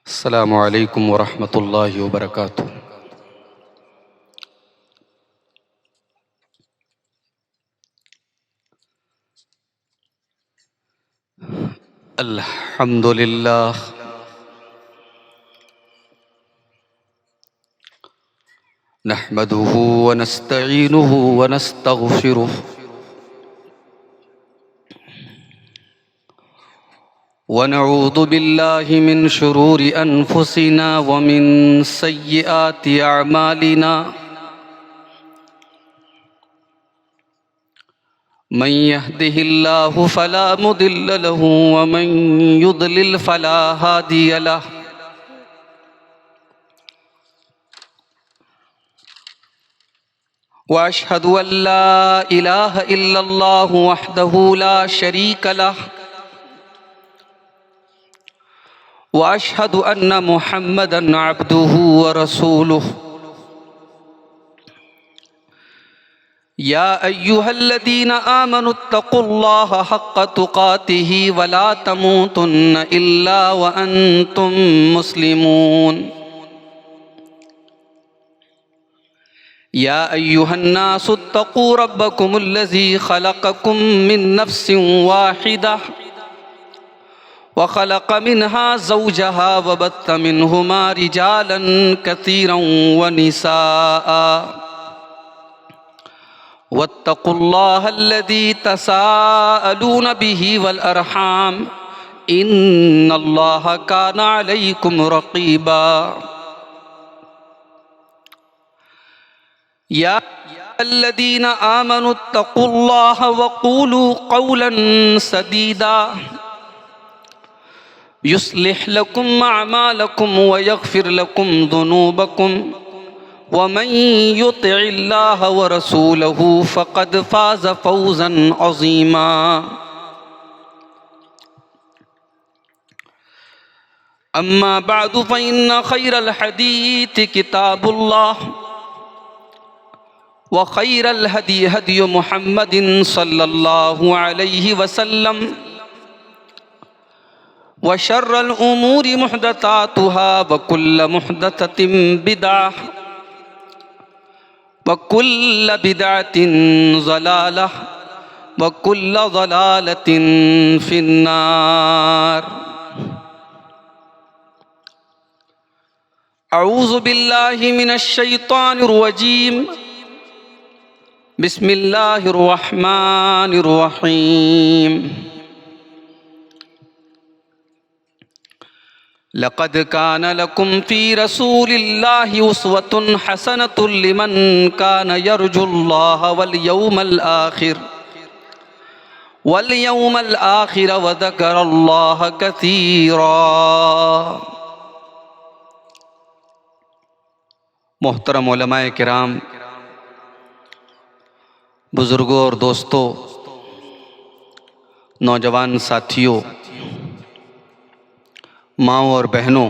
अस्सलामु अलैकुम वरहमतुल्लाहि वबरकातुहू। अल्हम्दुलिल्लाह नहमदुहू व नस्तईनुहु व नस्तगफिरुहु व नऊज़ु बिल्लाहि मिन शुरूरि अनफुसिना व मिन सय्यिआति अअमालिना। मन यहदिहिल्लाहु फला मुदिल्ल लहू व मन युद्लिल फला हादिय लहु। व अशहदु अल्ला इलाहा इल्लल्लाहु वहदहू ला शरीक लहु व अशहदु अन्न मुहम्मदन अब्दुहू व रसूलुहु। या अय्युहल्लज़ीना आमनुत्तक़ुल्लाहा हक़्क़ तुक़ातिही व ला तमूतुन्न इल्ला व अंतुम मुस्लिमून। या अय्युहन्नासुत्तक़ू रब्बकुमुल्लज़ी ख़लक़कुम मिन नफ़्सिन वाहिदा व ख़लक़ मिन्हा ज़ौजहा व बत्थ मिन्हुमा रिजालन कसीरन व निसाअ। वत्तक़ुल्लाहल्लज़ी तसाअलून बिही वल अरहाम इन्नल्लाहा काना अलैकुम रक़ीबा। या अल्लज़ीना आमनुत्तक़ुल्लाहा व क़ूलू क़ौलन सदीदा युस्लिह लकुम अअमालकुम व यग़फ़िर लकुम ज़ुनूबकुम व मन युतिइल्लाह व रसूलहू फ़क़द फ़ाज़ फ़ौज़न अज़ीमा। अम्मा बअदु फ़इन्न ख़ैरल हदीथ किताबुल्लाह व ख़ैरल हदी हदी मुहम्मदिन सल्लल्लाहु अलैहि वसल्लम व शर्रल उमूरि मुहदसातुहा व कुल्ल मुहदसतिन बिदअह व कुल्ल बिदअतिन ज़लालह व कुल्ल ज़लालतिन फिन्नार। अऊज़ु बिल्लाहि मिनश शैतानिर रजीम। बिस्मिल्लाहिर रहमानिर रहीम। लक़द कान लकुम फ़ी रसूलिल्लाहि उस्वतुन हसनतुन लिमन कान यर्जुल्लाह वल यौमल आखिर व ज़करल्लाह कसीरा। मोहतरम उलमाए किराम, बुज़ुर्गों और दोस्तों, नौजवान साथियों, माँओं और बहनों,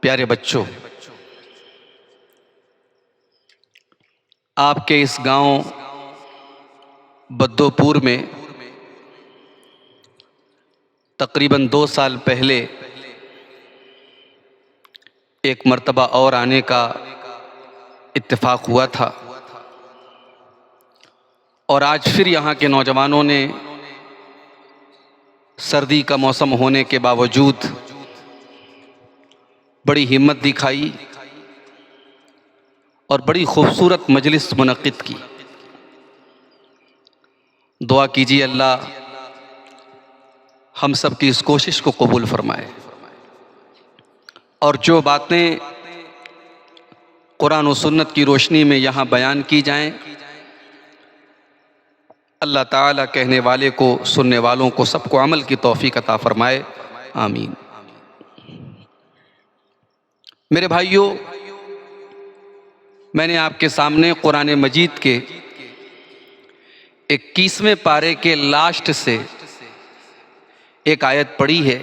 प्यारे बच्चों, आपके इस गांव बद्दोपुर में तकरीबन 2 साल पहले एक मर्तबा और आने का इत्तेफाक हुआ था और आज फिर यहाँ के नौजवानों ने सर्दी का मौसम होने के बावजूद बड़ी हिम्मत दिखाई और बड़ी खूबसूरत मजलिस मुनक्किद की। दुआ कीजिए अल्लाह हम सब की इस कोशिश को कबूल फरमाए और जो बातें कुरान और सुन्नत की रोशनी में यहाँ बयान की जाएं, अल्लाह ताला कहने वाले को, सुनने वालों को, सबको अमल की तौफीक अता फरमाए। आमीन। मेरे भाइयों, मैंने आपके सामने कुरान मजीद के 21वें पारे के लास्ट से एक आयत पढ़ी है।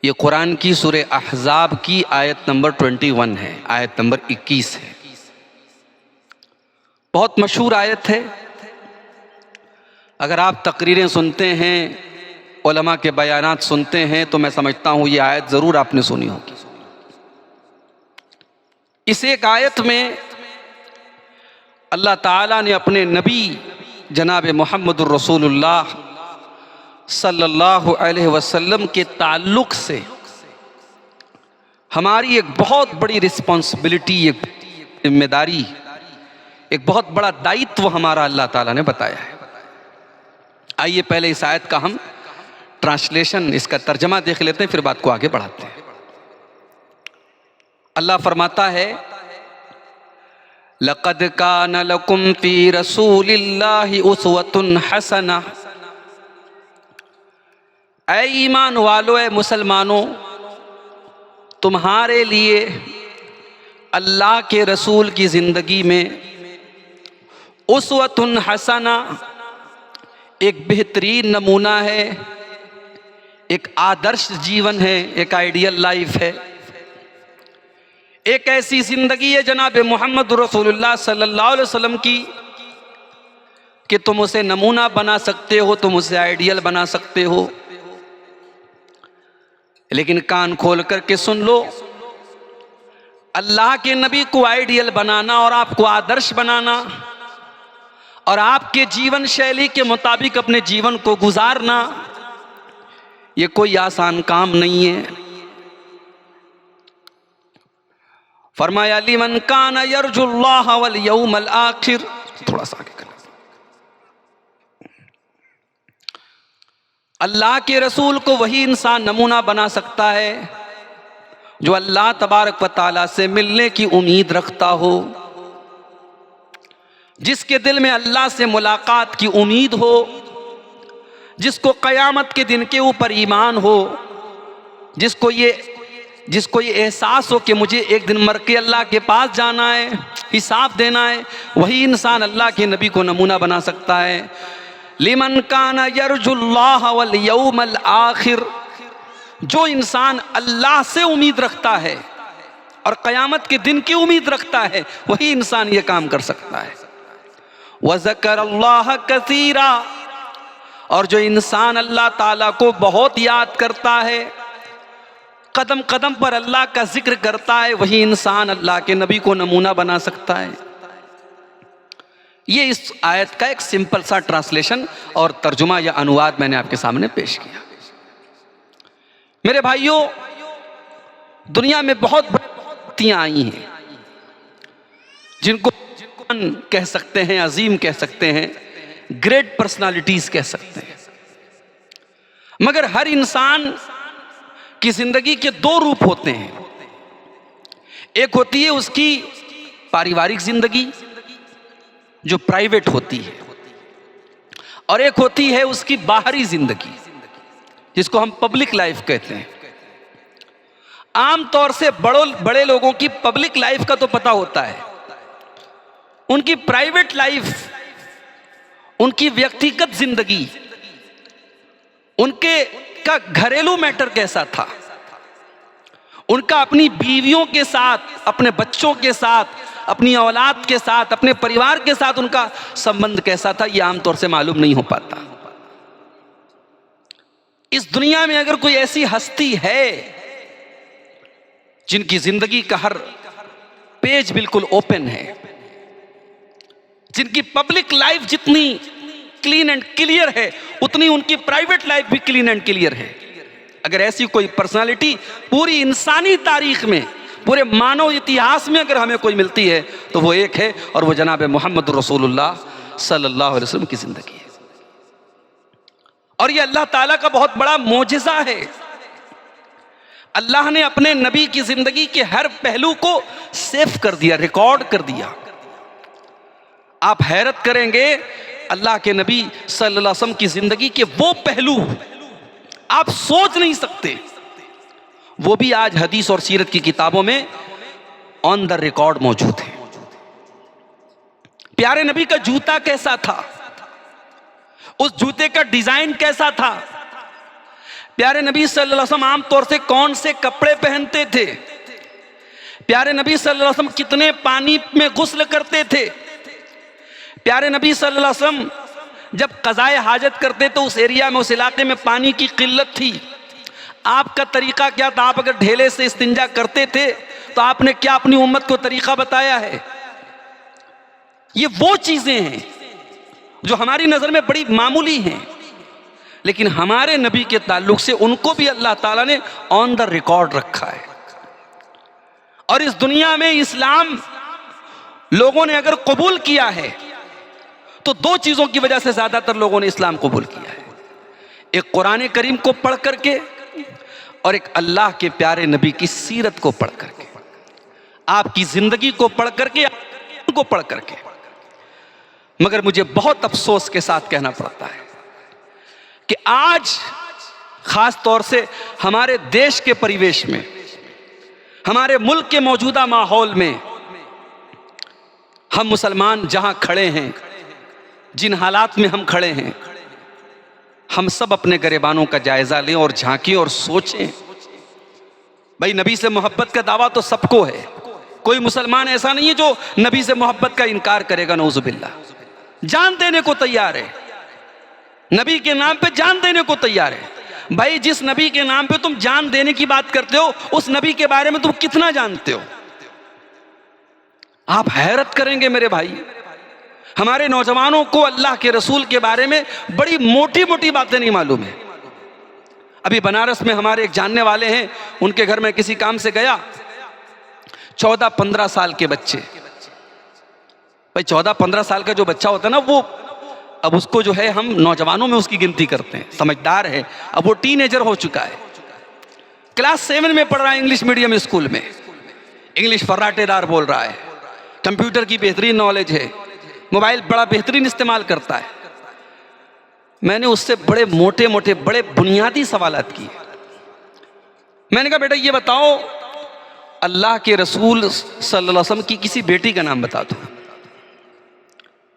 ये कुरान की सूरे अहज़ाब की आयत नंबर 21 है, आयत नंबर 21 है। बहुत मशहूर आयत है। अगर आप तकरीरें सुनते हैं, उलमा के बयानात सुनते हैं, तो मैं समझता हूँ ये आयत ज़रूर आपने सुनी होगी। इस एक आयत में अल्लाह ताला ने अपने नबी जनाब मोहम्मदुर रसूलुल्लाह सल्लल्लाहु अलैहि वसल्लम के ताल्लुक़ से हमारी एक बहुत बड़ी रिस्पॉन्सिबिलिटी, एक जिम्मेदारी, एक बहुत बड़ा दायित्व हमारा अल्लाह ताला ने बताया है। आइए पहले इस आयत का हम ट्रांसलेशन, इसका तर्जमा देख लेते हैं, फिर बात को आगे बढ़ाते हैं। अल्लाह फरमाता है, लक़द कान लकुम फ़ी रसूलिल्लाहि उस्वतुन हसना। ऐ ईमान वालों, ऐ मुसलमानों, तुम्हारे लिए अल्लाह के रसूल की ज़िंदगी में उस्वतुन हसना एक बेहतरीन नमूना है, एक आदर्श जीवन है, एक आइडियल लाइफ है, एक ऐसी ज़िंदगी है जनाब मोहम्मद रसूलुल्लाह सल्लल्लाहु अलैहि वसल्लम की कि तुम उसे नमूना बना सकते हो, तुम उसे आइडियल बना सकते हो। लेकिन कान खोल करके सुन लो, अल्लाह के नबी को आइडियल बनाना और आपको आदर्श बनाना और आपके जीवन शैली के मुताबिक अपने जीवन को गुजारना, ये कोई आसान काम नहीं है। फरमाया लिमन कान यरजुल्लाह वल यौमल आखिर। थोड़ा सा आगे कर। अल्लाह के रसूल को वही इंसान नमूना बना सकता है जो अल्लाह तबारक व तआला से मिलने की उम्मीद रखता हो, जिसके दिल में अल्लाह से मुलाकात की उम्मीद हो, जिसको क़यामत के दिन के ऊपर ईमान हो, जिसको ये एहसास हो कि मुझे एक दिन मर के अल्लाह के पास जाना है, हिसाब देना है, वही इंसान अल्लाह के नबी को नमूना बना सकता है। लिमन काना यरजुल्लाह वल यौमल आखिर, जो इंसान अल्लाह से उम्मीद रखता है और क़यामत के दिन की उम्मीद रखता है, वही इंसान ये काम कर सकता है। वज़करल्लाह कसीरा, और जो इंसान अल्लाह ताला को बहुत याद करता है, कदम कदम पर अल्लाह का जिक्र करता है, वही इंसान अल्लाह के नबी को नमूना बना सकता है। ये इस आयत का एक सिंपल सा ट्रांसलेशन और तर्जुमा या अनुवाद मैंने आपके सामने पेश किया। मेरे भाइयों, दुनिया में बहुत व्यक्तियां आई हैं जिनको कह सकते हैं, अजीम कह सकते हैं, ग्रेट पर्सनालिटीज कह सकते हैं, मगर हर इंसान की जिंदगी के दो रूप होते हैं। एक होती है उसकी पारिवारिक जिंदगी जो प्राइवेट होती है, और एक होती है उसकी बाहरी जिंदगी जिसको हम पब्लिक लाइफ कहते हैं। आमतौर से बड़े लोगों की पब्लिक लाइफ का तो पता होता है, उनकी प्राइवेट लाइफ, उनकी व्यक्तिगत जिंदगी, उनके का घरेलू मैटर कैसा था, उनका अपनी बीवियों के साथ, अपने बच्चों के साथ, अपनी औलाद के साथ, अपने परिवार के साथ उनका संबंध कैसा था, यह आमतौर से मालूम नहीं हो पाता। इस दुनिया में अगर कोई ऐसी हस्ती है जिनकी जिंदगी का हर पेज बिल्कुल ओपन है, जिनकी पब्लिक लाइफ जितनी क्लीन एंड क्लियर है, उतनी उनकी प्राइवेट लाइफ भी क्लीन एंड क्लियर है, अगर ऐसी कोई पर्सनालिटी पूरी इंसानी तारीख में, पूरे मानव इतिहास में अगर हमें कोई मिलती है, तो वो एक है, और वो जनाब मोहम्मद रसूलुल्लाह सल्लल्लाहु अलैहि वसल्लम की जिंदगी है। और ये अल्लाह ताला का बहुत बड़ा मोजिज़ा है। अल्लाह ने अपने नबी की जिंदगी के हर पहलू को सेव कर दिया, रिकॉर्ड कर दिया। आप हैरत करेंगे, अल्लाह के नबी सल्लल्लाहु अलैहि वसल्लम की जिंदगी के वो पहलू आप सोच नहीं सकते, वो भी आज हदीस और सीरत की किताबों में ऑन द रिकॉर्ड मौजूद है। प्यारे नबी का जूता कैसा था, उस जूते का डिजाइन कैसा था, प्यारे नबी सल्लल्लाहु अलैहि वसल्लम आमतौर से कौन से कपड़े पहनते थे, प्यारे नबी सल्लल्लाहु अलैहि वसल्लम कितने पानी में गुस्ल करते थे, प्यारे नबी सल्लल्लाहु अलैहि वसल्लम जब क़ज़ाए हाजत करते तो उस एरिया में, उस इलाके में पानी की किल्लत थी। आपका तरीका क्या था? आप अगर ढेले से इस्तिंजा करते थे तो आपने क्या अपनी उम्मत को तरीका बताया है? ये वो चीजें हैं जो हमारी नजर में बड़ी मामूली हैं, लेकिन हमारे नबी के ताल्लुक से उनको भी अल्लाह ताला ने ऑन द रिकॉर्ड रखा है। और इस दुनिया में इस्लाम लोगों ने अगर कबूल किया है तो दो चीजों की वजह से ज्यादातर लोगों ने इस्लाम कबूल किया है। एक कुरान करीम को पढ़ करके और एक अल्लाह के प्यारे नबी की सीरत को पढ़ करके, आपकी जिंदगी को पढ़ करके, को पढ़ करके। मगर मुझे बहुत अफसोस के साथ कहना पड़ता है कि आज खास तौर से हमारे देश के परिवेश में, हमारे मुल्क के मौजूदा माहौल में, हम मुसलमान जहां खड़े हैं, जिन हालात में हम खड़े हैं, हम सब अपने गिरबानों का जायजा लें और झांकें और सोचें। भाई, नबी से मोहब्बत का दावा तो सबको है, कोई मुसलमान ऐसा नहीं है जो नबी से मोहब्बत का इनकार करेगा। नऊजुबिल्लाह, जान देने को तैयार है, नबी के नाम पे जान देने को तैयार है। भाई, जिस नबी के नाम पे तुम जान देने की बात करते हो, उस नबी के बारे में तुम कितना जानते हो? आप हैरत करेंगे मेरे भाई। हमारे नौजवानों को अल्लाह के रसूल के बारे में बड़ी मोटी मोटी बातें नहीं मालूम है। अभी बनारस में हमारे एक जानने वाले हैं, उनके घर में किसी काम से गया, 14-15 साल के बच्चे। भाई, 14-15 साल का जो बच्चा होता है ना, वो अब उसको जो है हम नौजवानों में उसकी गिनती करते हैं, समझदार है, अब वो टीनेजर हो चुका है, क्लास 7 में पढ़ रहा है, इंग्लिश मीडियम स्कूल में, इंग्लिश फर्राटेदार बोल रहा है, कंप्यूटर की बेहतरीन नॉलेज है, मोबाइल बड़ा बेहतरीन इस्तेमाल करता है। मैंने उससे बड़े मोटे मोटे बड़े बुनियादी सवालात किए। मैंने कहा, बेटा ये बताओ, अल्लाह के रसूल सल्लल्लाहु अलैहि वसल्लम की किसी बेटी का नाम बता दो।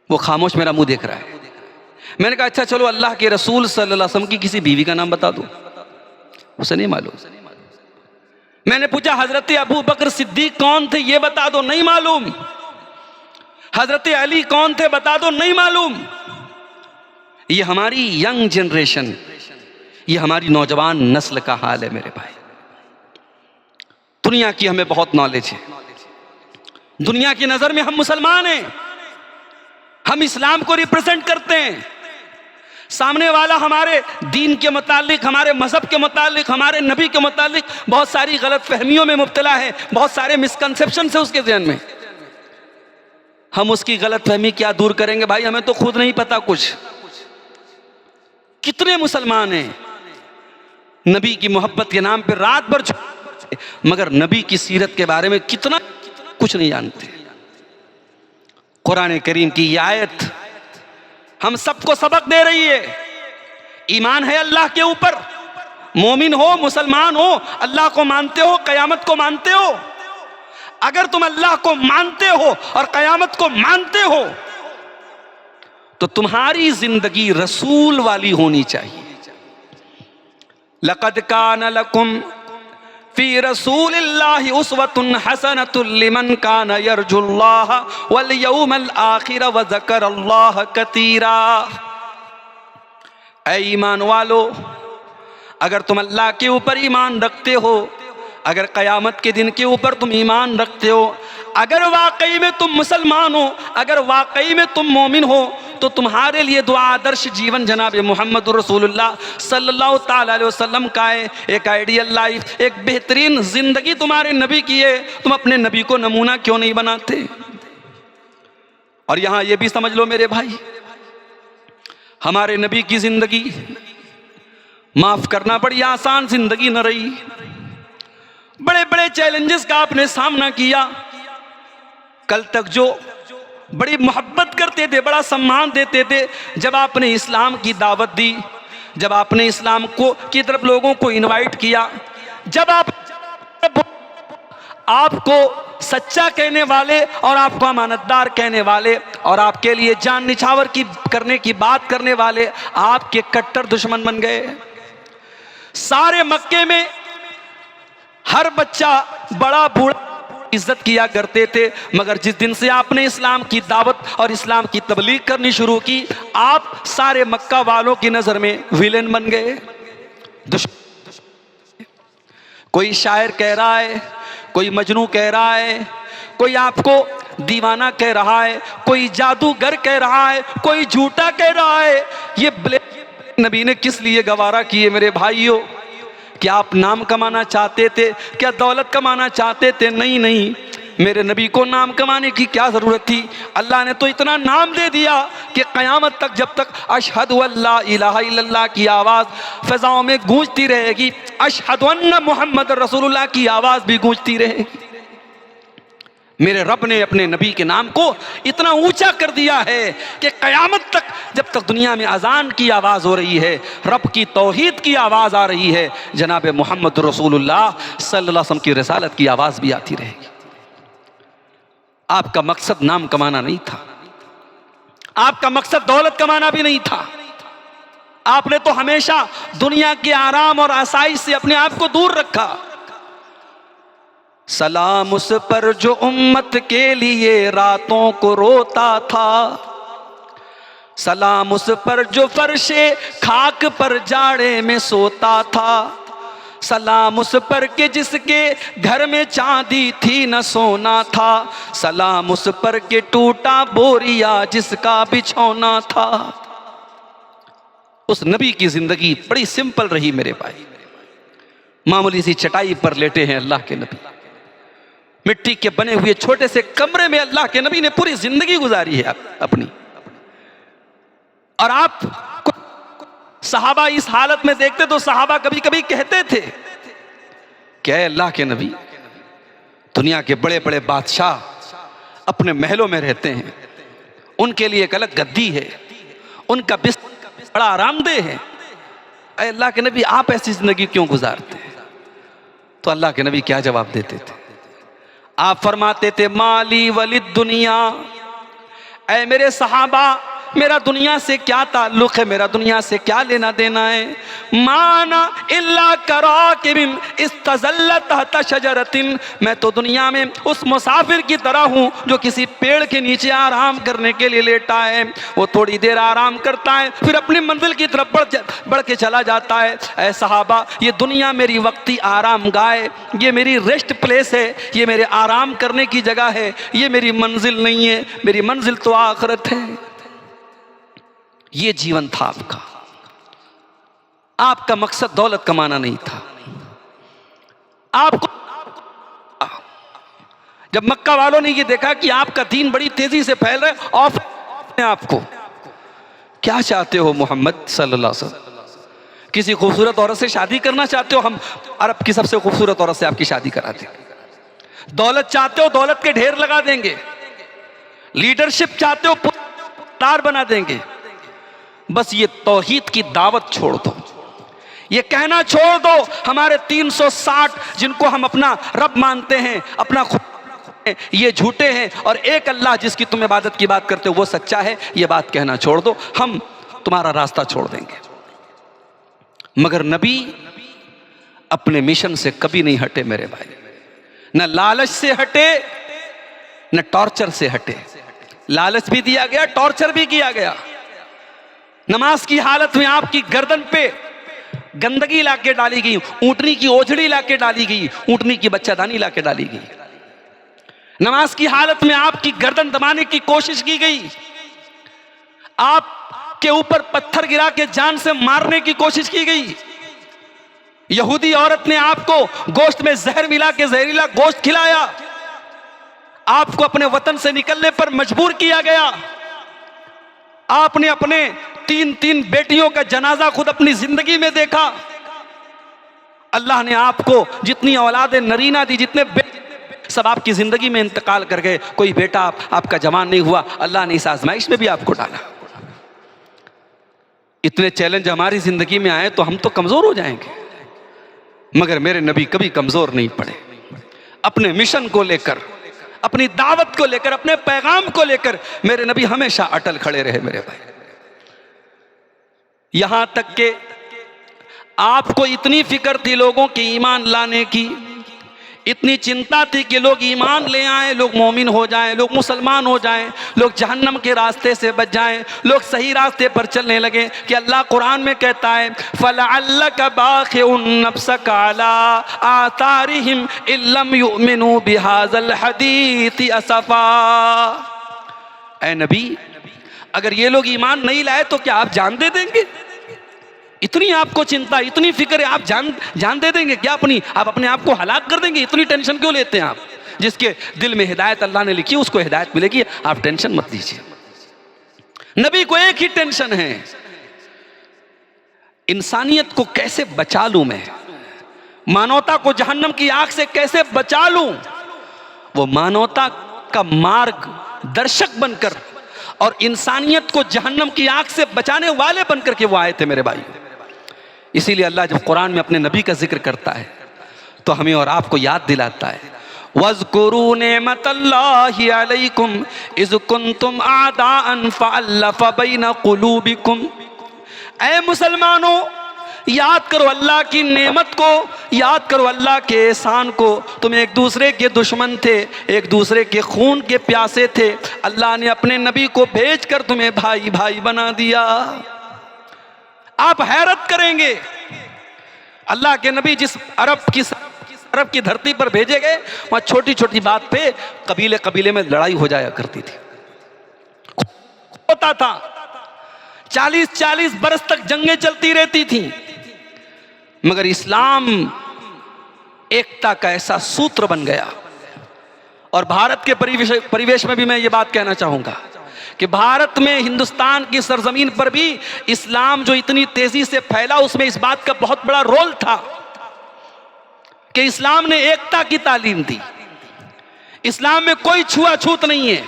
वो खामोश मेरा मुंह देख रहा है। मैंने कहा, अच्छा चलो, अल्लाह के रसूल सल्लल्लाहु अलैहि वसल्लम की किसी बीवी का नाम बता दो। उसे नहीं मालूम। मैंने पूछा, हजरत अबू बकर सिद्दीक कौन थे ये बता दो, नहीं मालूम। हजरत अली कौन थे बता दो, नहीं मालूम। ये हमारी यंग जनरेशन, ये हमारी नौजवान नस्ल का हाल है मेरे भाई। दुनिया की हमें बहुत नॉलेज है, दुनिया की नजर में हम मुसलमान हैं, हम इस्लाम को रिप्रेजेंट करते हैं। सामने वाला हमारे दीन के मुतालिक, हमारे मजहब के मुतालिक, हमारे नबी के मुतालिक बहुत सारी गलत फहमियों में मुब्तला है, बहुत सारे मिसकंसेप्शन है उसके ज़हन में। हम उसकी गलत फहमी क्या दूर करेंगे भाई? हमें तो खुद नहीं पता कुछ। कितने मुसलमान हैं नबी की मोहब्बत के नाम पे रात भर, मगर नबी की सीरत के बारे में कितना कुछ नहीं जानते। कुरान करीम की ये आयत हम सबको सबक दे रही है। ईमान है अल्लाह के ऊपर, मोमिन हो, मुसलमान हो, अल्लाह को मानते हो, कयामत को मानते हो। अगर तुम अल्लाह को मानते हो और कयामत को मानते हो तो तुम्हारी जिंदगी रसूल वाली होनी चाहिए। लक़द कान लकुम फी रसूलिल्लाहि उस्वतुन हसनतुन लिमन कान यरजुल्लाह वल यौमल आखिर व ज़करल्लाह कतीरा। ऐ ईमान वालो, अगर तुम अल्लाह के ऊपर ईमान रखते हो, अगर क़यामत के दिन के ऊपर तुम ईमान रखते हो, अगर वाकई में तुम मुसलमान हो, अगर वाकई में तुम मोमिन हो, तो तुम्हारे लिए दो आदर्श जीवन जनाब मोहम्मद रसूलुल्लाह सल्लल्लाहु ताला अलैहि वसल्लम का है। एक आइडियल लाइफ, एक बेहतरीन जिंदगी तुम्हारे नबी की है। तुम अपने नबी को नमूना क्यों नहीं बनाते? और यहां यह भी समझ लो मेरे भाई, हमारे नबी की जिंदगी माफ करना बड़ी आसान जिंदगी न रही। बड़े बड़े चैलेंजेस का आपने सामना किया। कल तक जो बड़ी मोहब्बत करते थे, बड़ा सम्मान देते थे, जब आपने इस्लाम की दावत दी, जब आपने इस्लाम को की तरफ लोगों को इनवाइट किया, जब आपको सच्चा कहने वाले और आपको अमानतदार कहने वाले और आपके लिए जान निछावर की करने की बात करने वाले आपके कट्टर दुश्मन बन गए। सारे मक्के में हर बच्चा, बड़ा बूढ़ा, इज्जत किया करते थे, मगर जिस दिन से आपने इस्लाम की दावत और इस्लाम की तबलीग करनी शुरू की, आप सारे मक्का वालों की नज़र में विलेन बन गए। कोई शायर कह रहा है, कोई मजनू कह रहा है, कोई आपको दीवाना कह रहा है, कोई जादूगर कह रहा है, कोई झूठा कह रहा है। ये नबी ने किस लिए गवारा किए मेरे भाइयों? क्या आप नाम कमाना चाहते थे? क्या दौलत कमाना चाहते थे? नहीं नहीं, मेरे नबी को नाम कमाने की क्या ज़रूरत थी? अल्लाह ने तो इतना नाम दे दिया कि क़यामत तक जब तक अशहदु अल्ला इलाहा इल्लल्लाह की आवाज़ फ़ज़ाओं में गूंजती रहेगी, अशहदु अन्ना मुहम्मद रसूलुल्लाह की आवाज़ भी गूंजती रहेगी। मेरे रब ने अपने नबी के नाम को इतना ऊंचा कर दिया है कि क़यामत तक जब तक दुनिया में अजान की आवाज़ हो रही है, रब की तौहीद की आवाज़ आ रही है, जनाब मोहम्मद रसूलुल्लाह सल्लल्लाहु अलैहि वसल्लम की रिसालत की आवाज़ भी आती रहेगी। आपका मकसद नाम कमाना नहीं था, आपका मकसद दौलत कमाना भी नहीं था। आपने तो हमेशा दुनिया के आराम और आसाइश से अपने आप को दूर रखा। सलाम उस पर जो उम्मत के लिए रातों को रोता था, सलाम उस पर जो फर्शे खाक पर जाड़े में सोता था, सलाम उस पर के जिसके घर में चांदी थी न सोना था, सलाम उस पर के टूटा बोरिया जिसका बिछौना था। उस नबी की जिंदगी बड़ी सिंपल रही मेरे भाई। मामूली सी चटाई पर लेटे हैं अल्लाह के नबी, मिट्टी के बने हुए छोटे से कमरे में अल्लाह के नबी ने पूरी जिंदगी गुजारी है अपनी। और आप सहाबा इस हालत में देखते तो सहाबा कभी कभी कहते थे कि अल्लाह के नबी, दुनिया के बड़े बड़े बादशाह अपने महलों में रहते हैं, उनके लिए एक अलग गद्दी है, उनका बिस्तर बड़ा आरामदेह है, अल्लाह के नबी आप ऐसी जिंदगी क्यों गुजारते हैं? तो अल्लाह के नबी क्या जवाब देते थे? आप फरमाते थे, माली वलिद दुनिया, ऐ मेरे सहाबा, मेरा दुनिया से क्या ताल्लुक है, मेरा दुनिया से क्या लेना देना है। माना इल्ला कराकिबिन इस्तज़ल्ला तहता शजरतिन, मैं तो दुनिया में उस मुसाफिर की तरह हूँ जो किसी पेड़ के नीचे आराम करने के लिए लेटा है। वो थोड़ी देर आराम करता है, फिर अपनी मंजिल की तरफ बढ़ के चला जाता है। ऐ सहाबा, ये दुनिया मेरी वक्ती आराम गाह है, ये मेरी रेस्ट प्लेस है, ये मेरे आराम करने की जगह है, ये मेरी मंजिल नहीं है, मेरी मंजिल तो आखिरत है। ये जीवन था आपका। आपका मकसद दौलत कमाना नहीं था। आपको जब मक्का वालों ने ये देखा कि आपका दीन बड़ी तेजी से फैल रहा है, ऑफर आपको क्या चाहते हो मोहम्मद सल्लल्लाहु अलैहि वसल्लम? किसी खूबसूरत औरत से शादी करना चाहते हो? हम अरब की सबसे खूबसूरत औरत से आपकी शादी करा देंगे। दौलत चाहते हो? दौलत के ढेर लगा देंगे। लीडरशिप चाहते हो? पुख्तार बना देंगे। बस ये तौहीद की दावत छोड़ दो, ये कहना छोड़ दो हमारे 360 जिनको हम अपना रब मानते हैं, अपना खुदा, ये झूठे हैं, और एक अल्लाह जिसकी तुम इबादत की बात करते हो वो सच्चा है, ये बात कहना छोड़ दो, हम तुम्हारा रास्ता छोड़ देंगे। मगर नबी अपने मिशन से कभी नहीं हटे मेरे भाई। न लालच से हटे, न टॉर्चर से हटे। लालच भी दिया गया, टॉर्चर भी किया गया। नमाज की हालत में आपकी गर्दन पे गंदगी लाके डाली गई, ऊंटनी की ओझड़ी लाके डाली गई, ऊंटनी की बच्चादानी लाके डाली गई। नमाज की हालत में आपकी गर्दन दबाने की कोशिश की गई, आपके ऊपर पत्थर गिरा के जान से मारने की कोशिश की गई। यहूदी औरत ने आपको गोश्त में जहर मिला के जहरीला गोश्त खिलाया, आपको अपने वतन से निकलने पर मजबूर किया गया। आपने अपने 3 बेटियों का जनाजा खुद अपनी जिंदगी में देखा। अल्लाह ने आपको जितनी औलादे नरीना दी, जितने सब आपकी जिंदगी में इंतकाल कर गए, कोई बेटा आपका जवान नहीं हुआ। अल्लाह ने इस आजमाइश में भी आपको डाला। इतने चैलेंज हमारी जिंदगी में आए तो हम तो कमजोर हो जाएंगे, मगर मेरे नबी कभी कमजोर नहीं पड़े। अपने मिशन को लेकर, अपनी दावत को लेकर, अपने पैगाम को लेकर मेरे नबी हमेशा अटल खड़े रहे मेरे भाई। यहां तक कि आपको इतनी फिक्र थी लोगों के ईमान लाने की, इतनी चिंता थी कि लोग ईमान ले आएं, लोग मोमिन हो जाएं, लोग मुसलमान हो जाएं, लोग जहन्नम के रास्ते से बच जाएं, लोग सही रास्ते पर चलने लगे कि अल्लाह कुरान में कहता है फलअल्लका बाखिउन नफ्सका अला आतारिहिम इल्लम युमिनू बिहाज़ल हदीस असफा। ऐ नबी, अगर ये लोग ईमान नहीं लाए तो क्या आप जान दे देंगे? इतनी आपको चिंता, इतनी फिक्र है, आप जान दे देंगे क्या? आप अपने आप को हलाक कर देंगे? इतनी टेंशन क्यों लेते हैं आप? जिसके दिल में हिदायत अल्लाह ने लिखी उसको हिदायत मिलेगी, आप टेंशन मत लीजिए। नबी को एक ही टेंशन है, इंसानियत को कैसे बचा लूं मैं, मानवता को जहन्नम की आग से कैसे बचा लूं। वो मानवता का मार्ग दर्शक बनकर और इंसानियत को जहन्नम की आग से बचाने वाले बनकर के वो आए थे मेरे भाई। इसीलिए अल्लाह जब कुरान में अपने नबी का जिक्र करता है तो हमें और आपको याद दिलाता है वज़कुरू नेमतल्लाहि अलैकुम इज़ कुंतुम आदाअन फ़अल्लफ़ बैन क़ुलूबिकुम। ऐ मुसलमानों, याद करो अल्लाह की नेमत को, याद करो अल्लाह के एहसान को। तुम एक दूसरे के दुश्मन थे, एक दूसरे के खून के प्यासे थे, अल्लाह ने अपने नबी को भेजकर तुम्हें भाई भाई बना दिया। आप हैरत करेंगे, अल्लाह के नबी जिस अरब की धरती पर भेजे गए वहां छोटी छोटी बात पे कबीले कबीले में लड़ाई हो जाया करती थी, होता था। 40-40 बरस तक जंगें चलती रहती थी, मगर इस्लाम एकता का ऐसा सूत्र बन गया। और भारत के परिवेश में भी मैं ये बात कहना चाहूंगा कि भारत में, हिंदुस्तान की सरजमीन पर भी इस्लाम जो इतनी तेजी से फैला, उसमें इस बात का बहुत बड़ा रोल था कि इस्लाम ने एकता की तालीम दी। इस्लाम में कोई छुआछूत नहीं है,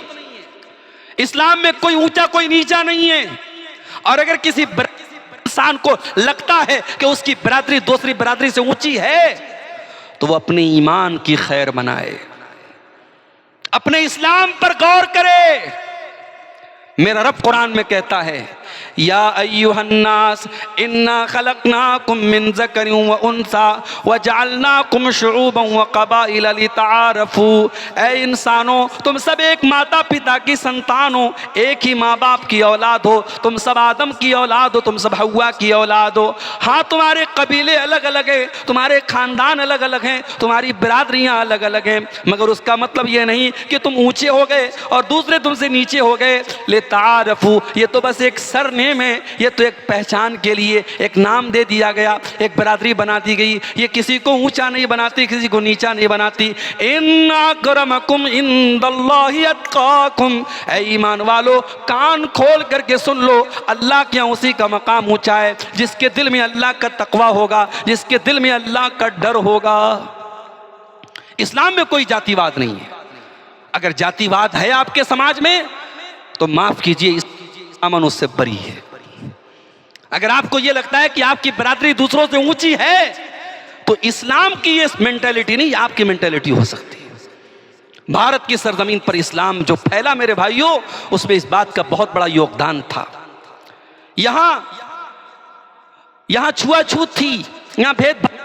इस्लाम में कोई ऊंचा कोई नीचा नहीं है। और अगर किसी इंसान को लगता है कि उसकी बिरादरी दूसरी बिरादरी से ऊंची है तो वो अपने ईमान की खैर मनाए, अपने इस्लाम पर गौर करे। मेरा रब कुरान में कहता है या अय्युहन्नास इन्ना खलकनाकुम मिन ज़करिन व उन्सा व जअलनाकुम शुऊबन व क़बाइला लितआरफू। ऐ इंसानों, तुम सब एक माता पिता की संतान हो, एक ही माँ बाप की औलाद हो, तुम सब आदम की औलाद हो, तुम सब हव्वा की औलाद हो। हाँ, तुम्हारे कबीले अलग अलग हैं, तुम्हारे खानदान अलग अलग हैं, तुम्हारी बिरादरियाँ अलग अलग हैं, मगर उसका मतलब ये नहीं कि तुम ऊंचे हो गए और दूसरे तुमसे नीचे हो गए। लितआरफू, ये तो बस एक सरनेम है, ये तो एक पहचान के लिए एक नाम दे दिया गया, एक बिरादरी बना दी गई। ये किसी को ऊंचा नहीं बनाती, किसी को नीचा नहीं बनाती। इन्ना अकरमकुम इंदल्लाहि अत्काकुम। ऐ ईमान वालो, कान खोल करके सुन लो, अल्लाह के यहाँ उसी का मकाम ऊंचा है जिसके दिल में अल्लाह का तकवा होगा, जिसके दिल में अल्लाह का डर होगा। इस्लाम में कोई जातिवाद नहीं है। अगर जातिवाद है आपके समाज में तो माफ कीजिए, अमन उससे बरी है। अगर आपको यह लगता है कि आपकी बिरादरी दूसरों से ऊंची है तो इस्लाम की ये मेंटेलिटी नहीं, आपकी मेंटेलिटी हो सकती है। भारत की सरजमीन पर इस्लाम जो फैला मेरे भाइयों, उसमें इस बात का बहुत बड़ा योगदान था। यहां छुआछूत थी, यहां भेदभाव।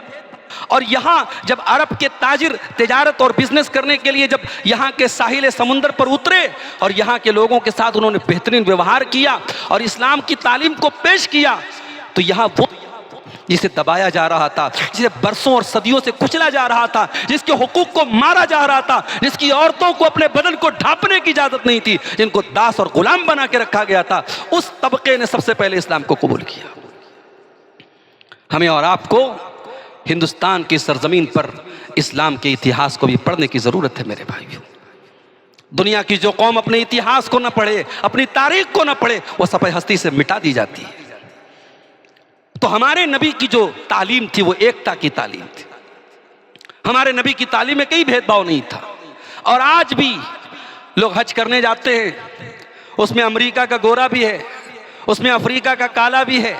और यहां जब अरब के ताजिर तिजारत और बिजनेस करने के लिए जब यहां के साहिल समुंदर पर उतरे और यहां के लोगों के साथ उन्होंने बेहतरीन व्यवहार किया और इस्लाम की तालीम को पेश किया, तो यहां वो जिसे दबाया जा रहा था, जिसे बरसों और सदियों से कुचला जा रहा था, जिसके हुकूक को मारा जा रहा था, जिसकी औरतों को अपने बदन को ढांपने की इजाजत नहीं थी, जिनको दास और गुलाम बना के रखा गया था, उस तबके ने सबसे पहले इस्लाम को कबूल किया। हमें और आपको हिंदुस्तान की सरजमीन पर इस्लाम के इतिहास को भी पढ़ने की जरूरत है मेरे भाइयों। दुनिया की जो कौम अपने इतिहास को न पढ़े, अपनी तारीख को न पढ़े, वो सफ़े हस्ती से मिटा दी जाती है। तो हमारे नबी की जो तालीम थी वो एकता की तालीम थी। हमारे नबी की तालीम में कोई भेदभाव नहीं था। और आज भी लोग हज करने जाते हैं, उसमें अमेरिका का गोरा भी है, उसमें अफ्रीका का काला भी है,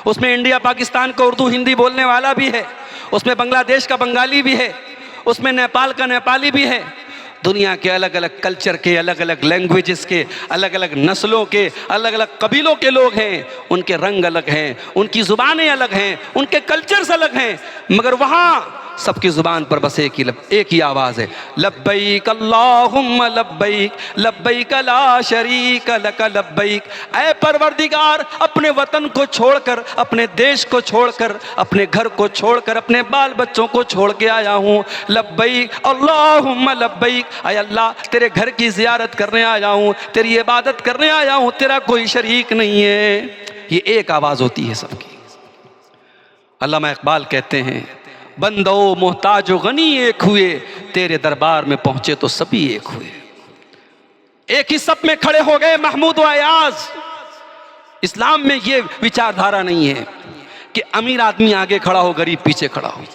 उसमें इंडिया पाकिस्तान का उर्दू हिंदी बोलने वाला भी है, उसमें बांग्लादेश का बंगाली भी है, उसमें नेपाल का नेपाली भी है। दुनिया के अलग अलग कल्चर के, अलग अलग लैंग्वेजेस के, अलग अलग नस्लों के, अलग अलग कबीलों के लोग हैं। उनके रंग अलग हैं, उनकी ज़ुबानें अलग हैं, उनके कल्चर्स अलग हैं, मगर वहाँ सबकी ज़ुबान पर बस एक ही आवाज़ है, लब्बैक अल्लाहुम्मा लब्बैक लब्बैक ला शरीक लक लब्बैक। ऐ परवरदिगार, अपने वतन को छोड़कर, अपने देश को छोड़कर, अपने घर को छोड़कर, अपने बाल बच्चों को छोड़ के आया हूँ। लब्बैक अल्लाहुम्मा लब्बैक, ऐ अल्लाह तेरे घर की ज़ियारत करने आया हूँ, तेरी इबादत करने आया हूँ, तेरा कोई शरीक नहीं है। ये एक आवाज़ होती है सबकी। अल्लामा इकबाल कहते हैं, बंदो मोहताज गनी एक हुए, तेरे दरबार में पहुंचे तो सभी एक हुए। एक ही सप में खड़े हो गए महमूद व अयाज। इस्लाम में ये विचारधारा नहीं है कि अमीर आदमी आगे खड़ा हो, गरीब पीछे खड़ा हो,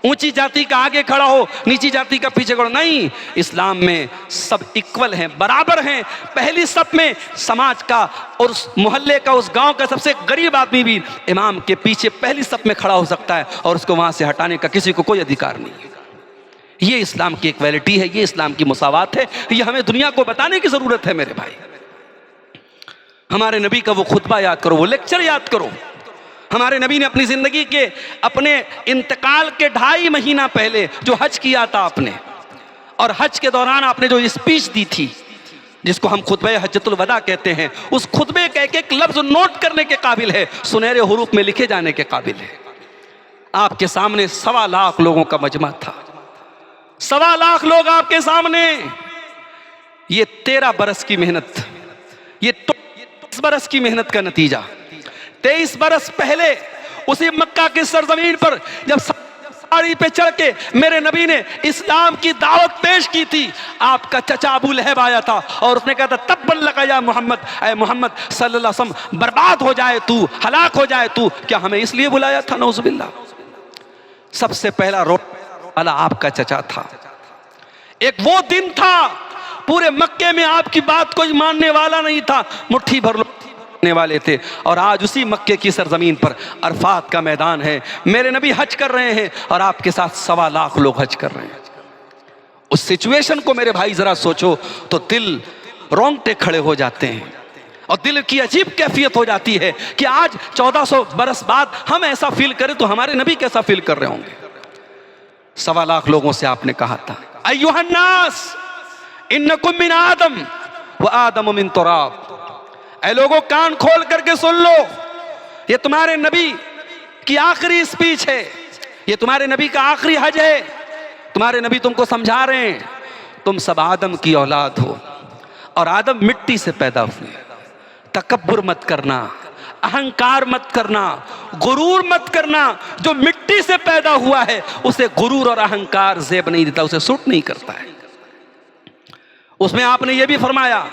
ऊंची जाति का आगे खड़ा हो, नीची जाति का पीछे खड़ा हो। नहीं, इस्लाम में सब इक्वल हैं, बराबर हैं। पहली सप में समाज का और उस मोहल्ले का, उस गांव का सबसे गरीब आदमी भी इमाम के पीछे पहली सप में खड़ा हो सकता है और उसको वहां से हटाने का किसी को कोई अधिकार नहीं है। ये इस्लाम की इक्वालिटी है, ये इस्लाम की मुसावात है। ये हमें दुनिया को बताने की जरूरत है मेरे भाई। हमारे नबी का वो खुतबा याद करो, वो लेक्चर याद करो। हमारे नबी ने अपनी ज़िंदगी के अपने इंतकाल के 2.5 महीना पहले जो हज किया था आपने, और हज के दौरान आपने जो स्पीच दी थी, जिसको हम खुतबे हज्जतुल वदा कहते हैं, उस खुतबे का एक एक लफ्ज़ नोट करने के काबिल है, सुनहरे हुरूफ में लिखे जाने के काबिल है। आपके सामने 1.25 लाख लोगों का मजमा था, 1.25 लाख लोग आपके सामने। ये 13 बरस की मेहनत, ये 23 बरस की मेहनत का नतीजा। 23 बरस पहले उसी मक्का की सरजमीन पर जब साड़ी पे चढ़ के मेरे नबी ने इस्लाम की दावत पेश की थी, आपका चचा अबू लहब आया था और उसने कहा था, तब्बन लका या मोहम्मद, ऐ मोहम्मद सल्लल्लाहु अलैहि वसल्लम, बर्बाद हो जाए तू, हलाक हो जाए तू। क्या हमें इसलिए बुलाया था? नौजुबिल्लाह। सबसे पहला रोने वाला आपका चचा था। एक वो दिन था, पूरे मक्के में आपकी बात कोई मानने वाला नहीं था, मुट्ठी भर लोग वाले थे। और आज उसी मक्के की सरजमीन पर अरफात का मैदान है, मेरे नबी हज कर रहे हैं और आपके साथ 1.25 लाख लोग हज कर रहे हैं। उस सिचुएशन को मेरे भाई जरा सोचो तो दिल रोंगटे खड़े हो जाते हैं और दिल की अजीब कैफियत हो जाती है कि आज 1400 बरस बाद हम ऐसा फील करें तो हमारे नबी कैसा फील कर रहे होंगे। 1.25 लाख लोगों से आपने कहा था, अय्युहन्नास इन्नकुम मिन आदम व आदम मिन तुराब। ऐ लोगों, कान खोल करके सुन लो, ये तुम्हारे नबी की आखिरी स्पीच है, ये तुम्हारे नबी का आखिरी हज है। तुम्हारे नबी तुमको समझा रहे हैं, तुम सब आदम की औलाद हो और आदम मिट्टी से पैदा हुए। तकब्बुर मत करना, अहंकार मत करना, गुरूर मत करना। जो मिट्टी से पैदा हुआ है उसे गुरूर और अहंकार जेब नहीं देता, उसे सूट नहीं करता है। उसमें आपने ये भी फरमाया,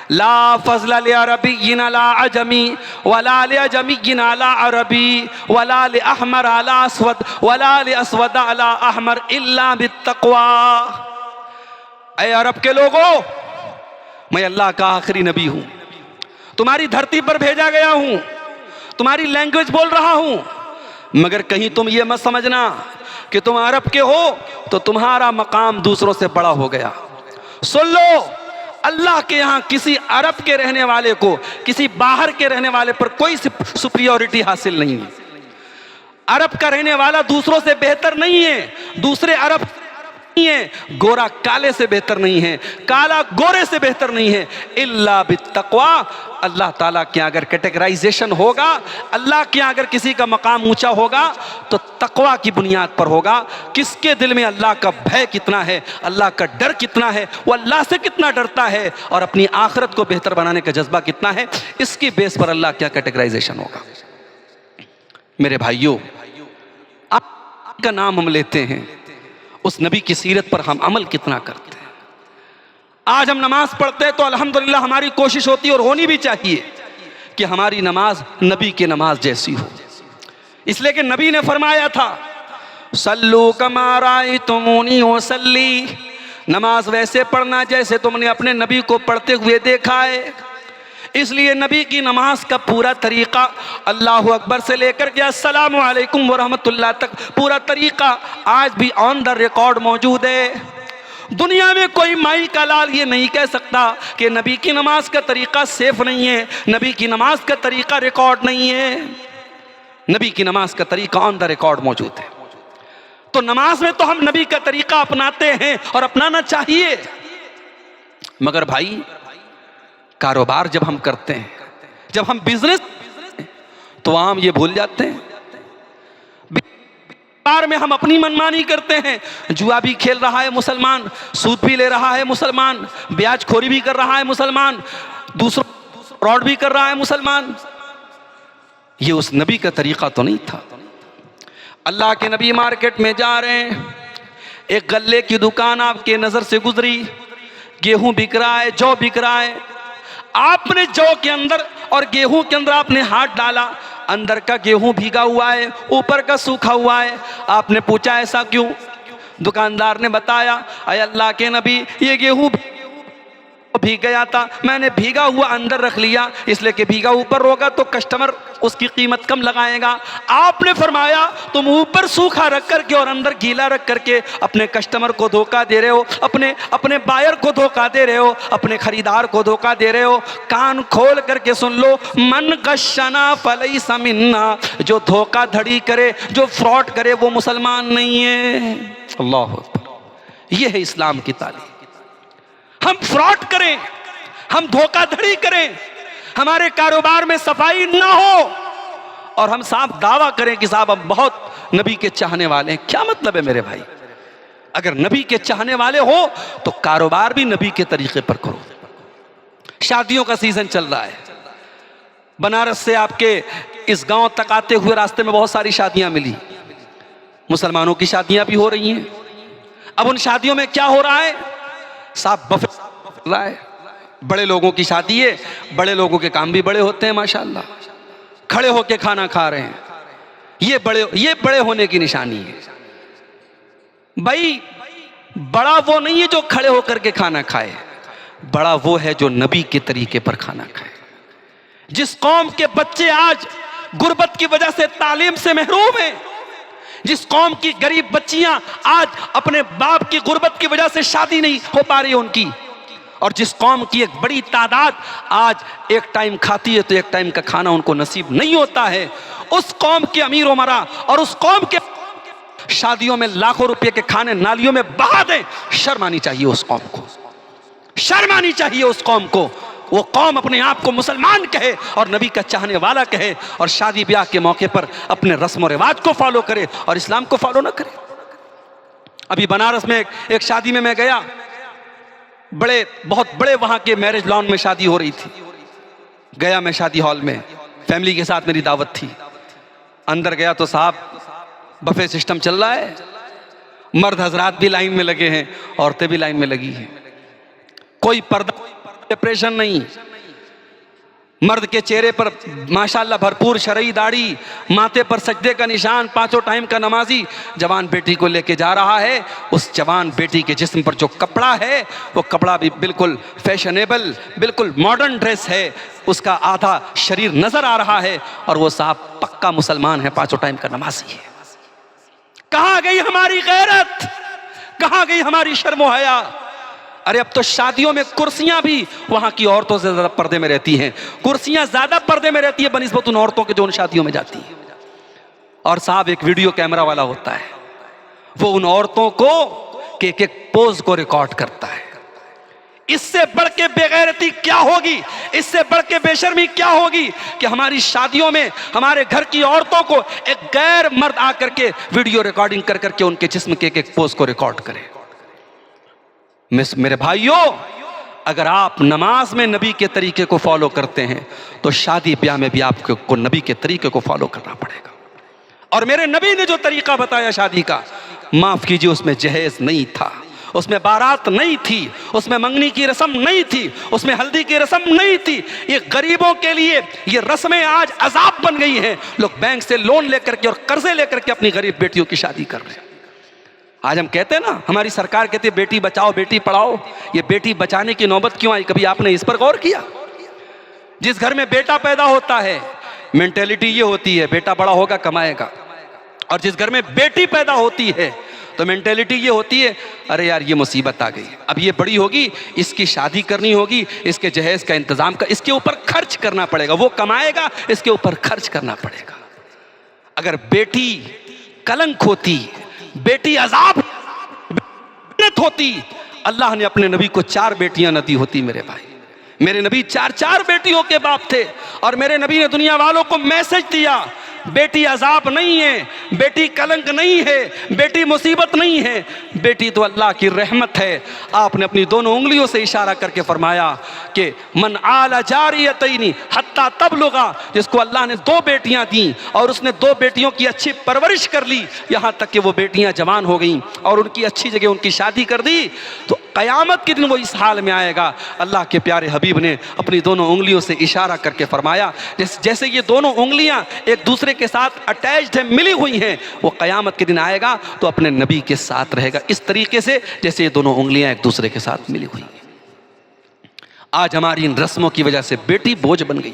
ला फज़ला ले अरबीय्यिन अला अजमी वला ले अजमीय्यिन अला अरबी वला ले अहमर अला अस्वद वला ले अस्वद अला अहमर इल्ला बित्तक़वा। ऐ अरब के लोगों, मैं अल्लाह का आखिरी नबी हूं, तुम्हारी धरती पर भेजा गया हूं, तुम्हारी लैंग्वेज बोल रहा हूं, मगर कहीं तुम ये मत समझना कि तुम अरब के हो तो तुम्हारा मकाम दूसरों से बड़ा हो गया। सुन लो, अल्लाह के यहाँ किसी अरब के रहने वाले को किसी बाहर के रहने वाले पर कोई सुपीरियरिटी हासिल नहीं है। अरब का रहने वाला दूसरों से बेहतर नहीं है, दूसरे अरब नहीं है, गोरा काले से बेहतर नहीं है, काला गोरे से बेहतर नहीं है, इल्ला बित्तक़वा। अल्लाह ताला के अगर कैटेगराइजेशन होगा, अल्लाह के अगर किसी का मकाम ऊंचा होगा तो तक़वा की बुनियाद पर होगा। किसके दिल में अल्लाह का भय कितना है, अल्लाह का डर कितना है, वो अल्लाह से कितना डरता है और अपनी आखिरत को बेहतर बनाने का जज्बा कितना है, इसकी बेस पर अल्लाह क्या कैटेगराइजेशन होगा। मेरे भाइयों, आपका नाम हम लेते हैं, उस नबी की सीरत पर हम अमल कितना करते हैं। आज हम नमाज पढ़ते हैं तो अल्हम्दुलिल्लाह हमारी कोशिश होती है और होनी भी चाहिए कि हमारी नमाज नबी की नमाज जैसी हो। इसलिए कि नबी ने फरमाया था, सल्लू कमा रायतुमूनी उसल्ली, नमाज वैसे पढ़ना जैसे तुमने अपने नबी को पढ़ते हुए देखा है। इसलिए नबी की नमाज का पूरा तरीक़ा, अल्लाहु अकबर से लेकर के अस्सलामु अलैकुम व रहमतुल्लाह तक पूरा तरीक़ा आज भी ऑन द रिकॉर्ड मौजूद है। दुनिया में कोई माई का लाल ये नहीं कह सकता कि नबी की नमाज का तरीक़ा सेफ नहीं है, नबी की नमाज का तरीक़ा रिकॉर्ड नहीं है। नबी की नमाज का तरीक़ा ऑन द रिकॉर्ड मौजूद है। तो नमाज में तो हम नबी का तरीका अपनाते हैं और अपनाना चाहिए, मगर भाई कारोबार जब हम करते हैं, जब हम बिजनेस, तो आम ये भूल जाते हैं, में हम अपनी मनमानी करते हैं। जुआ भी खेल रहा है मुसलमान, सूद भी ले रहा है मुसलमान, ब्याज खोरी भी कर रहा है मुसलमान, दूसरों फ्रॉड भी कर रहा है मुसलमान। ये उस नबी का तरीका तो नहीं था। अल्लाह के नबी मार्केट में जा रहे हैं, एक गल्ले की दुकान आपके नजर से गुजरी, गेहूं बिक रहा है, जौ बिक रहा है। आपने जौ के अंदर और गेहूं के अंदर आपने हाथ डाला, अंदर का गेहूं भीगा हुआ है, ऊपर का सूखा हुआ है। आपने पूछा ऐसा क्यों? दुकानदार ने बताया, अय अल्लाह के नबी, ये गेहूं भीग गया था, मैंने भीगा हुआ अंदर रख लिया, इसलिए कि भीगा ऊपर होगा तो कस्टमर उसकी कीमत कम लगाएगा। आपने फरमाया तुम ऊपर सूखा रख करके और अंदर गीला रख करके अपने कस्टमर को धोखा दे रहे हो, अपने बायर को धोखा दे रहे हो, अपने खरीदार को धोखा दे रहे हो। कान खोल करके सुन लो, मन गशना फलैसा मिन्ना, जो धोखाधड़ी करे, जो फ्रॉड करे, वो मुसलमान नहीं है। अल्लाह अकबर। ये है इस्लाम की तालीम। हम फ्रॉड करें, हम धोखाधड़ी करें, हमारे कारोबार में सफाई ना हो और हम साफ दावा करें कि साहब हम बहुत नबी के चाहने वाले हैं। क्या मतलब है मेरे भाई? अगर नबी के चाहने वाले हो तो कारोबार भी नबी के तरीके पर करो। शादियों का सीजन चल रहा है, बनारस से आपके इस गांव तक आते हुए रास्ते में बहुत सारी शादियां मिली, मुसलमानों की शादियां भी हो रही हैं। अब उन शादियों में क्या हो रहा है? साहब बफे रहा है, बड़े लोगों की शादी है, बड़े लोगों के काम भी बड़े होते हैं माशाल्लाह, खड़े होके खाना खा रहे हैं। ये बड़े होने की निशानी है भाई। बड़ा वो नहीं है जो खड़े होकर के खाना खाए, बड़ा वो है जो नबी के तरीके पर खाना खाए। जिस कौम के बच्चे आज गुर्बत की वजह से तालीम से महरूम हैं, जिस कौम की गरीब बच्चियां आज अपने बाप की गुर्बत की वजह से शादी नहीं हो पा रही है उनकी, और जिस कौम की एक बड़ी तादाद आज एक टाइम खाती है तो एक टाइम का खाना उनको नसीब नहीं होता है, उस कौम के अमीर उमरा और उस कौम के शादियों में लाखों रुपए के खाने नालियों में बहा दें। शर्म आनी चाहिए उस कौम को, शर्म आनी चाहिए उस कौम को। वो कौम अपने आप को मुसलमान कहे और नबी का चाहने वाला कहे, और शादी ब्याह के मौके पर अपने रस्म और रिवाज को फॉलो करे और इस्लाम को फॉलो ना करे। अभी बनारस में एक शादी में मैं गया, बहुत बड़े वहां के मैरिज लॉन में शादी हो रही थी। गया मैं शादी हॉल में, फैमिली के साथ मेरी दावत थी। अंदर गया तो साहब बफे सिस्टम चल रहा है, मर्द हजरात भी लाइन में लगे हैं, औरतें भी लाइन में लगी हैं। कोई पर्दा डिप्रेशन नहीं, मर्द के चेहरे पर माशाल्लाह भरपूर शरई दाढ़ी, माथे पर सजदे का निशान, 5 टाइम का नमाजी जवान बेटी को लेके जा रहा है। उस जवान बेटी के जिस्म पर जो कपड़ा है वो कपड़ा भी बिल्कुल फैशनेबल, बिल्कुल मॉडर्न ड्रेस है, उसका आधा शरीर नजर आ रहा है, और वो साहब पक्का मुसलमान है, 5 टाइम का नमाजी है। कहां गई हमारी गैरत, कहां गई हमारी शर्म हया? अरे अब तो शादियों में कुर्सियां भी वहां की औरतों से ज्यादा पर्दे में रहती हैं, कुर्सियां ज्यादा पर्दे में रहती है बनिस्बत उन औरतों के जो उन शादियों में जाती हैं। और साहब एक वीडियो कैमरा वाला होता है, वो उन औरतों को के एक पोज को रिकॉर्ड करता है। इससे बढ़ के बेगैरती क्या होगी, इससे बढ़ के बेशर्मी क्या होगी कि हमारी शादियों में हमारे घर की औरतों को एक गैर मर्द आकर के वीडियो रिकॉर्डिंग कर करके उनके जिस्म के एक पोज को रिकॉर्ड करे। मेरे भाइयों, अगर आप नमाज में नबी के तरीके को फॉलो करते हैं तो शादी ब्याह में भी आपको नबी के तरीके को फॉलो करना पड़ेगा। और मेरे नबी ने जो तरीका बताया शादी का, माफ कीजिए, उसमें जहेज नहीं था, उसमें बारात नहीं थी, उसमें मंगनी की रस्म नहीं थी, उसमें हल्दी की रस्म नहीं थी। ये गरीबों के लिए ये रस्में आज अजाब बन गई हैं। लोग बैंक से लोन लेकर के और कर्जे लेकर के अपनी गरीब बेटियों की शादी कर रहे हैं। आज हम कहते हैं ना, हमारी सरकार कहती है बेटी बचाओ बेटी पढ़ाओ। ये बेटी बचाने की नौबत क्यों आई? कभी आपने इस पर गौर किया? जिस घर में बेटा पैदा होता है मेंटेलिटी ये होती है बेटा बड़ा होगा कमाएगा, और जिस घर में बेटी पैदा होती है तो मेंटेलिटी ये होती है अरे यार ये मुसीबत आ गई, अब ये बड़ी होगी, इसकी शादी करनी होगी, इसके जहेज का इंतजाम कर, इसके ऊपर खर्च करना पड़ेगा, वो कमाएगा, इसके ऊपर खर्च करना पड़ेगा। अगर बेटी कलंक होती, बेटी अजाब होती, अल्लाह ने अपने नबी को 4 बेटियां न दी होती मेरे भाई। मेरे नबी 4 बेटियों के बाप थे और मेरे नबी ने दुनिया वालों को मैसेज दिया, बेटी अजाब नहीं है, बेटी कलंक नहीं है, बेटी मुसीबत नहीं है, बेटी तो अल्लाह की रहमत है। आपने अपनी दोनों उंगलियों से इशारा करके फरमाया कि मन आला जारियतैनी हत्ता तबलुगा, जिसको अल्लाह ने 2 बेटियां दी और उसने 2 बेटियों की अच्छी परवरिश कर ली, यहाँ तक कि वो बेटियां जवान हो गईं और उनकी अच्छी जगह उनकी शादी कर दी, तो क़यामत के दिन वो इस हाल में आएगा। अल्लाह के प्यारे हबीब ने अपनी दोनों उंगलियों से इशारा करके फरमाया, जैसे ये दोनों उंगलियां एक दूसरे के साथ अटैच्ड है, मिली हुई हैं, वो क़यामत के दिन आएगा तो अपने नबी के साथ रहेगा इस तरीके से जैसे ये दोनों उंगलियां एक दूसरे के साथ मिली हुई हैं। आज हमारी इन रस्मों की वजह से बेटी बोझ बन गई।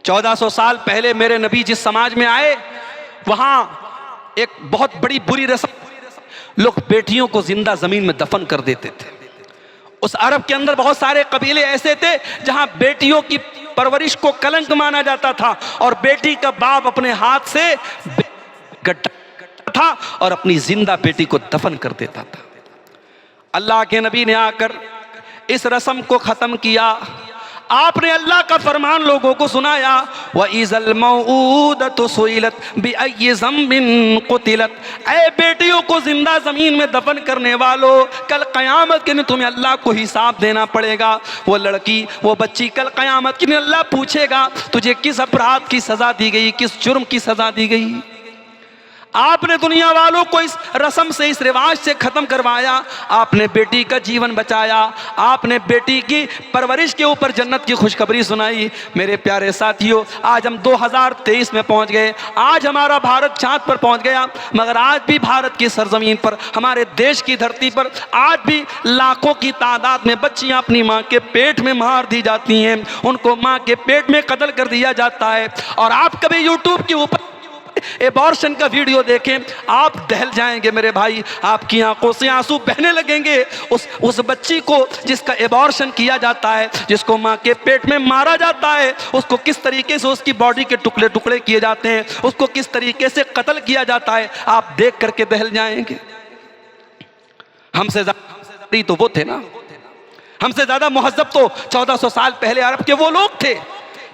1400 साल पहले मेरे नबी जिस समाज में आए वहां एक बहुत बड़ी बुरी रस्म, लोग बेटियों को जिंदा जमीन में दफन कर देते थे। उस अरब के अंदर बहुत सारे कबीले ऐसे थे जहां बेटियों की परवरिश को कलंक माना जाता था और बेटी का बाप अपने हाथ से गड्ढा था और अपनी जिंदा बेटी को दफन कर देता था। अल्लाह के नबी ने आकर इस रस्म को खत्म किया। आपने अल्लाह का फरमान लोगों को सुनाया, व इज़ल मऊदतु सुइलत बिअय्यि ज़म्बिन कुतिलत, ऐ बेटियों को जिंदा जमीन में दफन करने वालों, कल क़यामत के दिन तुम्हें अल्लाह को हिसाब देना पड़ेगा। वो लड़की, वो बच्ची कल क़यामत के दिन अल्लाह पूछेगा तुझे किस अपराध की सज़ा दी गई, किस जुर्म की सज़ा दी गई। आपने दुनिया वालों को इस रस्म से, इस रिवाज से ख़त्म करवाया। आपने बेटी का जीवन बचाया, आपने बेटी की परवरिश के ऊपर जन्नत की खुशखबरी सुनाई। मेरे प्यारे साथियों, आज हम 2023 में पहुंच गए, आज हमारा भारत चाँद पर पहुंच गया, मगर आज भी भारत की सरजमीन पर, हमारे देश की धरती पर आज भी लाखों की तादाद में बच्चियां अपनी माँ के पेट में मार दी जाती हैं, उनको माँ के पेट में कत्ल कर दिया जाता है। और आप कभी यूट्यूब के ऊपर एबॉर्शन का वीडियो देखें, आप दहल जाएंगे मेरे भाई, आपकी आंखों से आंसू बहने लगेंगे। उस बच्ची को जिसका एबॉर्शन किया जाता है, जिसको माँ के पेट में मारा जाता है, उसको किस तरीके से उसकी बॉडी के टुकड़े टुकड़े किए जाते हैं, उसको किस तरीके से कत्ल किया जाता है, आप देख करके दहल जाएंगे। हमसे ज्यादा तो वो थे ना, हमसे ज्यादा मुहज्जब तो 1400 साल पहले अरब के वो लोग थे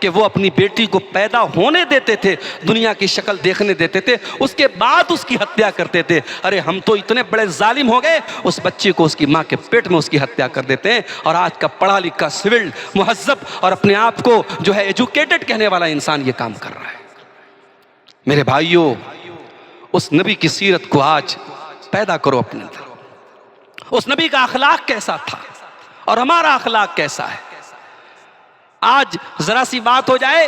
कि वो अपनी बेटी को पैदा होने देते थे, दुनिया की शक्ल देखने देते थे, उसके बाद उसकी हत्या करते थे। अरे हम तो इतने बड़े जालिम हो गए, उस बच्ची को उसकी माँ के पेट में उसकी हत्या कर देते हैं। और आज का पढ़ा लिखा, सिविल, मुहज्जब और अपने आप को जो है एजुकेटेड कहने वाला इंसान ये काम कर रहा है। मेरे भाइयों, उस नबी की सीरत को आज पैदा करो अपने अंदर। उस नबी का अखलाक कैसा था और हमारा अखलाक कैसा है। आज जरा सी बात हो जाए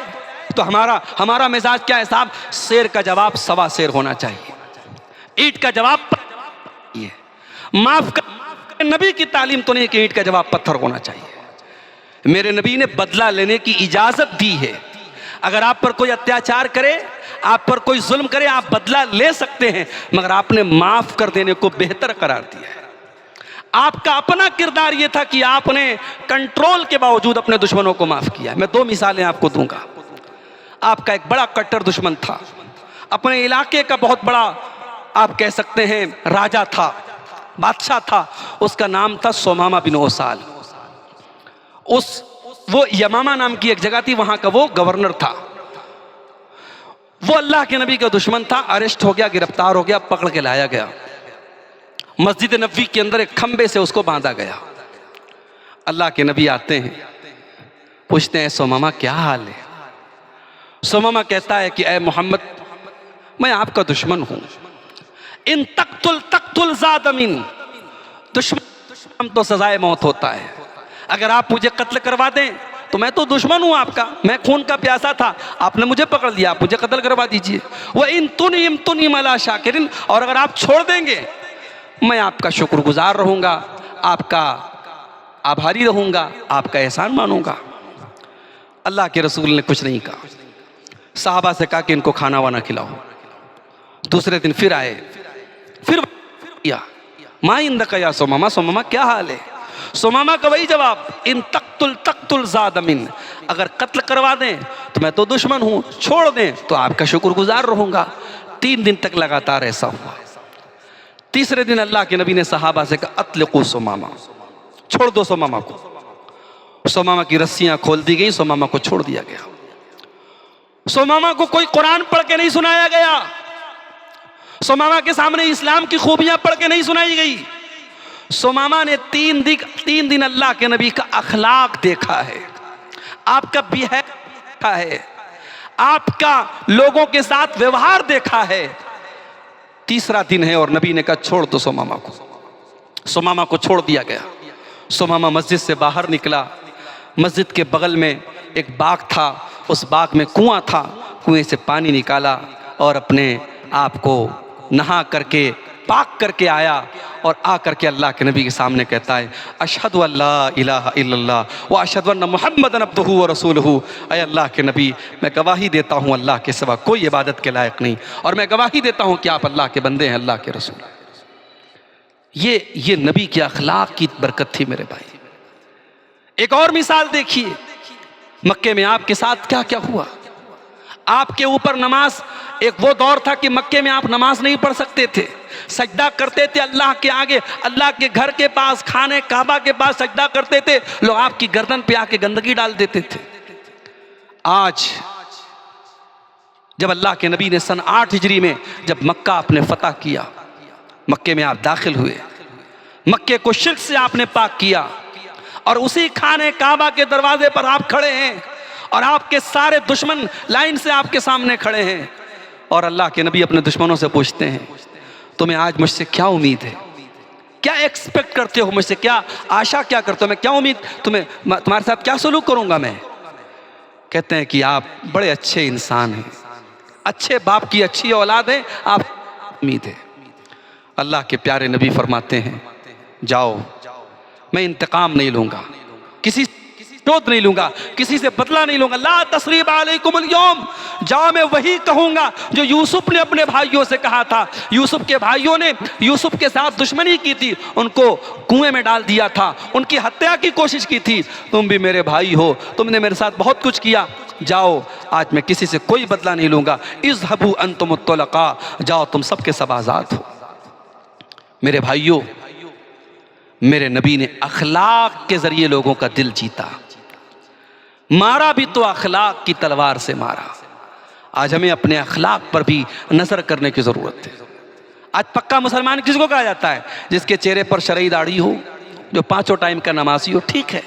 तो हमारा मिजाज क्या है साहब, शेर का जवाब सवा शेर होना चाहिए, ईंट का जवाब ये, माफ कर, नबी की तालीम तो नहीं कि ईंट का जवाब पत्थर होना चाहिए। मेरे नबी ने बदला लेने की इजाजत दी है। अगर आप पर कोई अत्याचार करे, आप पर कोई जुल्म करे, आप बदला ले सकते हैं, मगर आपने माफ कर देने को बेहतर करार दिया है। आपका अपना किरदार यह था कि आपने कंट्रोल के बावजूद अपने दुश्मनों को माफ किया। मैं 2 मिसालें आपको दूंगा। आपका एक बड़ा कट्टर दुश्मन था, अपने इलाके का बहुत बड़ा आप कह सकते हैं राजा था, बादशाह था, उसका नाम था सुमामा बिन उसाल। वो यमामा नाम की एक जगह थी, वहां का वो गवर्नर था। वो अल्लाह के नबी का दुश्मन था, अरेस्ट हो गया, गिरफ्तार हो गया, पकड़ के लाया गया, मस्जिद नबी के अंदर एक खंबे से उसको बांधा गया। अल्लाह के नबी आते हैं, पूछते हैं सुमामा क्या हाल है। सुमामा कहता है कि ऐ मोहम्मद, मैं आपका दुश्मन हूं, इन तक्तुल ज़ादमिन, दुश्मन तो सजाए मौत होता है। अगर आप मुझे कत्ल करवा दें तो मैं तो दुश्मन हूं आपका, मैं खून का प्यासा था, आपने मुझे पकड़ लिया, आप मुझे कत्ल करवा दीजिए। वह इन तुनिम अला शाकिरिन, और अगर आप छोड़ देंगे मैं आपका शुक्रगुजार रहूंगा, आपका आभारी रहूंगा, आपका एहसान मानूंगा। अल्लाह के रसूल ने कुछ नहीं कहा, साहबा से कहा कि इनको खाना वाना खिलाओ। दूसरे दिन फिर आए, फिर किया, माँ इंदका या सुमामा, सुमामा क्या हाल है। सुमामा का वही जवाब, इन तक्तुल ज़ादमिन, अगर कत्ल करवा दें तो मैं तो दुश्मन हूं, छोड़ दें तो आपका शुक्रगुजार रहूंगा। 3 दिन तक लगातार ऐसा हुआ। तीसरे दिन अल्लाह के नबी ने सहाबा से कहा अतलिकू सुमामा, छोड़ दो सुमामा को। सुमामा की रस्सियां खोल दी गई, सुमामा को छोड़ दिया गया। सुमामा को कोई कुरान पढ़ के नहीं सुनाया गया, सुमामा के सामने इस्लाम की खूबियां पढ़ के नहीं सुनाई गई। सुमामा ने तीन दिन अल्लाह के नबी का अखलाक देखा है, आपका बिहेव देखा है, आपका लोगों के साथ व्यवहार देखा है। तीसरा दिन है और नबी ने कहा छोड़ दो सुमामा को। सुमामा को छोड़ दिया गया। सुमामा मस्जिद से बाहर निकला। मस्जिद के बगल में एक बाग था, उस बाग में कुआं था, कुएं से पानी निकाला और अपने आप को नहा करके पाक करके आया और आ करके अल्लाह के नबी के सामने कहता है अशहदु अल्ला इलाहा इल्लल्लाह व अशहदु अन्ना मुहम्मदन अब्दुहु व रसूलुहु। ऐ अल्लाह के नबी, मैं गवाही देता हूँ अल्लाह के सिवा कोई इबादत के लायक नहीं, और मैं गवाही देता हूँ कि आप अल्लाह के बंदे हैं, अल्लाह के रसूल। ये नबी के अखलाक की बरकत थी मेरे भाई। एक और मिसाल देखिए, मक्के में आपके साथ क्या क्या हुआ। आपके ऊपर नमाज, एक वो दौर था कि मक्के में आप नमाज नहीं पढ़ सकते थे, सजदा करते थे अल्लाह के आगे, अल्लाह के घर के पास, खाने काबा के पास सजदा करते थे, लोग आपकी गर्दन पे आके गंदगी डाल देते थे। आज जब अल्लाह के नबी ने सन 8 हिजरी में जब मक्का आपने फतह किया, मक्के में आप दाखिल हुए, मक्के को शिर्क से आपने पाक किया, और उसी खाने काबा के दरवाजे पर आप खड़े हैं और आपके सारे दुश्मन लाइन से आपके सामने खड़े हैं, और अल्लाह के नबी अपने दुश्मनों से पूछते हैं तुम्हें आज मुझसे क्या उम्मीद है, क्या एक्सपेक्ट करते हो मुझसे, क्या आशा क्या करते हो, मैं क्या उम्मीद, तुम्हारे साथ क्या सलूक करूंगा मैं। कहते हैं कि आप बड़े अच्छे इंसान हैं, अच्छे बाप की अच्छी औलाद है, आप उम्मीद है। अल्लाह के प्यारे नबी फरमाते हैं जाओ, मैं इंतकाम नहीं लूंगा, किसी क्रोध नहीं लूंगा, किसी से बदला नहीं लूंगा। ला तसरीब अलैकुमुल यौम, जाओ मैं वही कहूंगा जो यूसुफ ने अपने भाइयों से कहा था। यूसुफ के भाइयों ने यूसुफ के साथ दुश्मनी की थी, उनको कुएं में डाल दिया था, उनकी हत्या की कोशिश की थी। तुम भी मेरे भाई हो, तुमने मेरे साथ बहुत कुछ किया, जाओ आज मैं किसी से कोई बदला नहीं लूंगा। इज़हबू अंतुमुत तुलका, जाओ तुम सबके सब आजाद हो। मेरे भाइयों, मेरे नबी ने अखलाक के जरिए लोगों का दिल जीता, मारा भी तो अखलाक की तलवार से मारा। आज हमें अपने अखलाक पर भी नजर करने की जरूरत है। आज पक्का मुसलमान किसको कहा जाता है? जिसके चेहरे पर शरई दाढ़ी हो, जो 5 टाइम का नमाजी हो। ठीक है,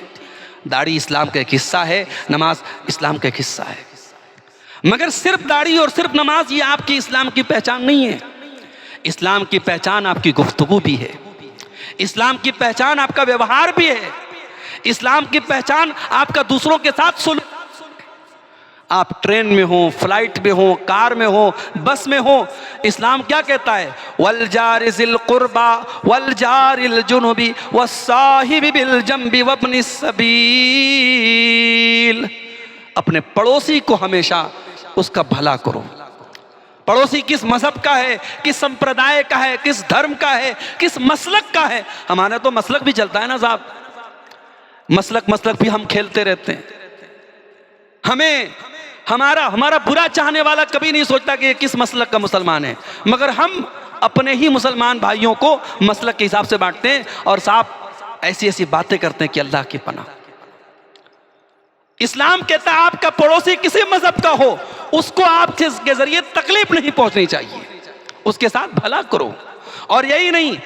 दाढ़ी इस्लाम का एक हिस्सा है, नमाज इस्लाम का एक हिस्सा है, मगर सिर्फ दाढ़ी और सिर्फ नमाज ये आपकी इस्लाम की पहचान नहीं है। इस्लाम की पहचान आपकी गुफ्तगू भी है, इस्लाम की पहचान आपका व्यवहार भी है, इस्लाम की पहचान आपका दूसरों के साथ सुलूक। आप ट्रेन में हो, फ्लाइट में हो, कार में हो, बस में हो, इस्लाम क्या कहता है? वल जारि ज़िल कुर्बा वल जारिल जुनुबी वस्साहिबि बिल जंबि वब्निस सबील। अपने पड़ोसी को हमेशा उसका भला करो। पड़ोसी किस मजहब का है, किस संप्रदाय का है, किस धर्म का है, किस मसलक का है। हमारा तो मसलक भी चलता है ना साहब, मसलक भी हम खेलते रहते हैं। हमें हमारा बुरा चाहने वाला कभी नहीं सोचता कि ये किस मसलक का मुसलमान है, मगर हम अपने ही मुसलमान भाइयों को मसलक के हिसाब से बांटते हैं और साहब ऐसी ऐसी बातें करते हैं कि अल्लाह की पनाह। इस्लाम कहता है आपका पड़ोसी किसी मजहब का हो, उसको आपके जरिए तकलीफ नहीं पहुंचनी चाहिए, उसके साथ भला करो। और यही नहीं,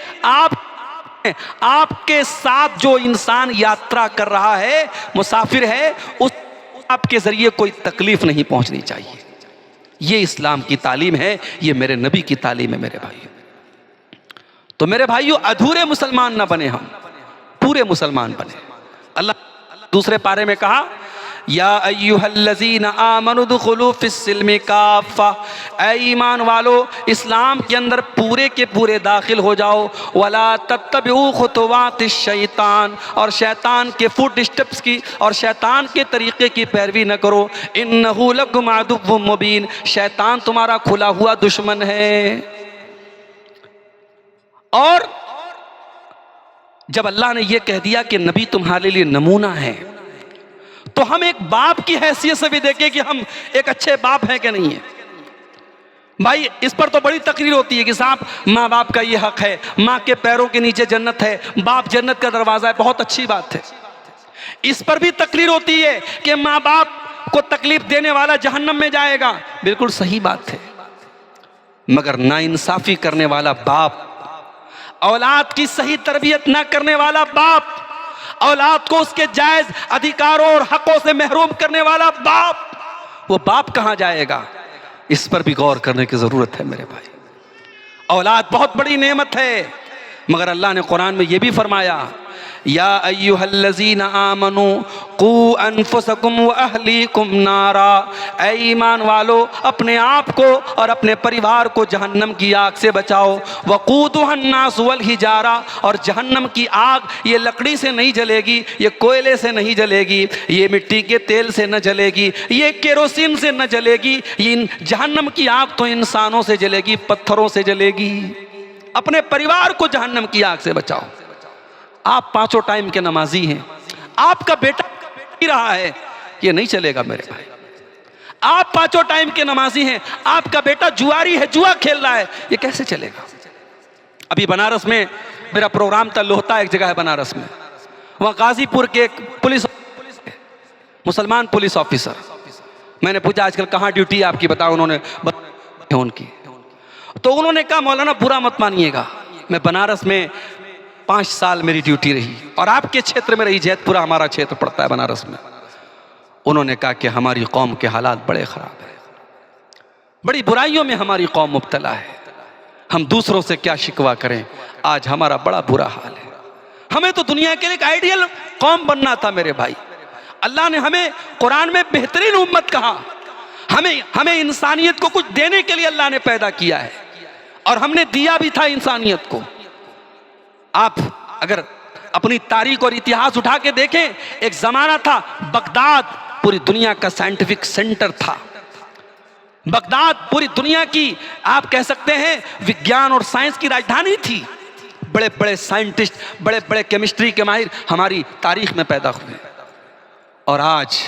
आपके साथ जो इंसान यात्रा कर रहा है, मुसाफिर है, उस आपके जरिए कोई तकलीफ नहीं पहुंचनी चाहिए। ये इस्लाम की तालीम है, ये मेरे नबी की तालीम है मेरे भाइयों। तो मेरे भाइयों, अधूरे मुसलमान ना बने, हम पूरे मुसलमान बने। अल्लाह दूसरे पारे में कहा या अय्युहल्लज़ीना आमनु दुखुलू फिस्सिल्मि काफ़ा, ऐ ईमान वालो इस्लाम के अंदर पूरे के पूरे दाखिल हो जाओ। वला तत्तबिऊ खुतुवातिश शैतान, और शैतान के फुट स्टेप्स की और शैतान के तरीके की पैरवी न करो। इन्नहु लकुम अदुव्वुम मुबीन, शैतान तुम्हारा खुला हुआ दुश्मन है। और जब अल्लाह ने यह कह दिया कि नबी तुम्हारे लिए नमूना है, तो हम एक बाप की हैसियत से भी देखें कि हम एक अच्छे बाप हैं कि नहीं है। भाई इस पर तो बड़ी तकरीर होती है कि साहब माँ बाप का ये हक है, माँ के पैरों के नीचे जन्नत है, बाप जन्नत का दरवाजा है, बहुत अच्छी बात है। इस पर भी तकरीर होती है कि माँ बाप को तकलीफ देने वाला जहन्नम में जाएगा, बिल्कुल सही बात है। मगर नाइंसाफी करने वाला बाप, औलाद की सही तरबियत ना करने वाला बाप, औलाद को उसके जायज अधिकारों और हकों से महरूम करने वाला बाप, वो बाप कहां जाएगा? इस पर भी गौर करने की जरूरत है मेरे भाई। औलाद बहुत बड़ी नेमत है, मगर अल्लाह ने कुरान में यह भी फरमाया, या अय्युहल्लज़ीना आमनू कू अनफुसकुम व अहलीकुम नारा, ऐ ईमान वालो अपने आप को और अपने परिवार को जहन्नम की आग से बचाओ। वक़ूदुहन्नास वल हिजारा, और जहन्नम की आग ये लकड़ी से नहीं जलेगी, ये कोयले से नहीं जलेगी, ये मिट्टी के तेल से न जलेगी, ये केरोसिन से न जलेगी, ये जहन्नम की आग तो इंसानों से जलेगी, पत्थरों से जलेगी। अपने परिवार को जहन्नम की आग से बचाओ। आप पांचों टाइम के नमाजी हैं, आपका बेटा पी रहा है, ये नहीं चलेगा मेरे भाई। आप पांचों टाइम के नमाजी हैं, आपका बेटा जुआरी है, जुआ खेल रहा है, ये कैसे चलेगा? अभी बनारस में मेरा प्रोग्राम था, लोहता एक जगह है बनारस में, वहां गाजीपुर के एक पुलिस मुसलमान पुलिस ऑफिसर, मैंने पूछा आजकल कहाँ ड्यूटी है आपकी, बताओ। उन्होंने उनकी तो उन्होंने कहा मौलाना बुरा मत मानिएगा, मैं बनारस में 5 साल मेरी ड्यूटी रही और आपके क्षेत्र में रही, जैतपुरा हमारा क्षेत्र पड़ता है बनारस में। उन्होंने कहा कि हमारी कौम के हालात बड़े ख़राब हैं, बड़ी बुराइयों में हमारी कौम मुब्तला है, हम दूसरों से क्या शिकवा करें, आज हमारा बड़ा बुरा हाल है। हमें तो दुनिया के लिए एक आइडियल कौम बनना था मेरे भाई। अल्लाह ने हमें कुरान में बेहतरीन उम्मत कहा, हमें इंसानियत को कुछ देने के लिए अल्लाह ने पैदा किया है और हमने दिया भी था इंसानियत को। आप अगर अपनी तारीख और इतिहास उठा के देखें, एक जमाना था बगदाद पूरी दुनिया का साइंटिफिक सेंटर था। बगदाद पूरी दुनिया की आप कह सकते हैं विज्ञान और साइंस की राजधानी थी। बड़े बड़े साइंटिस्ट, बड़े बड़े केमिस्ट्री के माहिर हमारी तारीख में पैदा हुए, और आज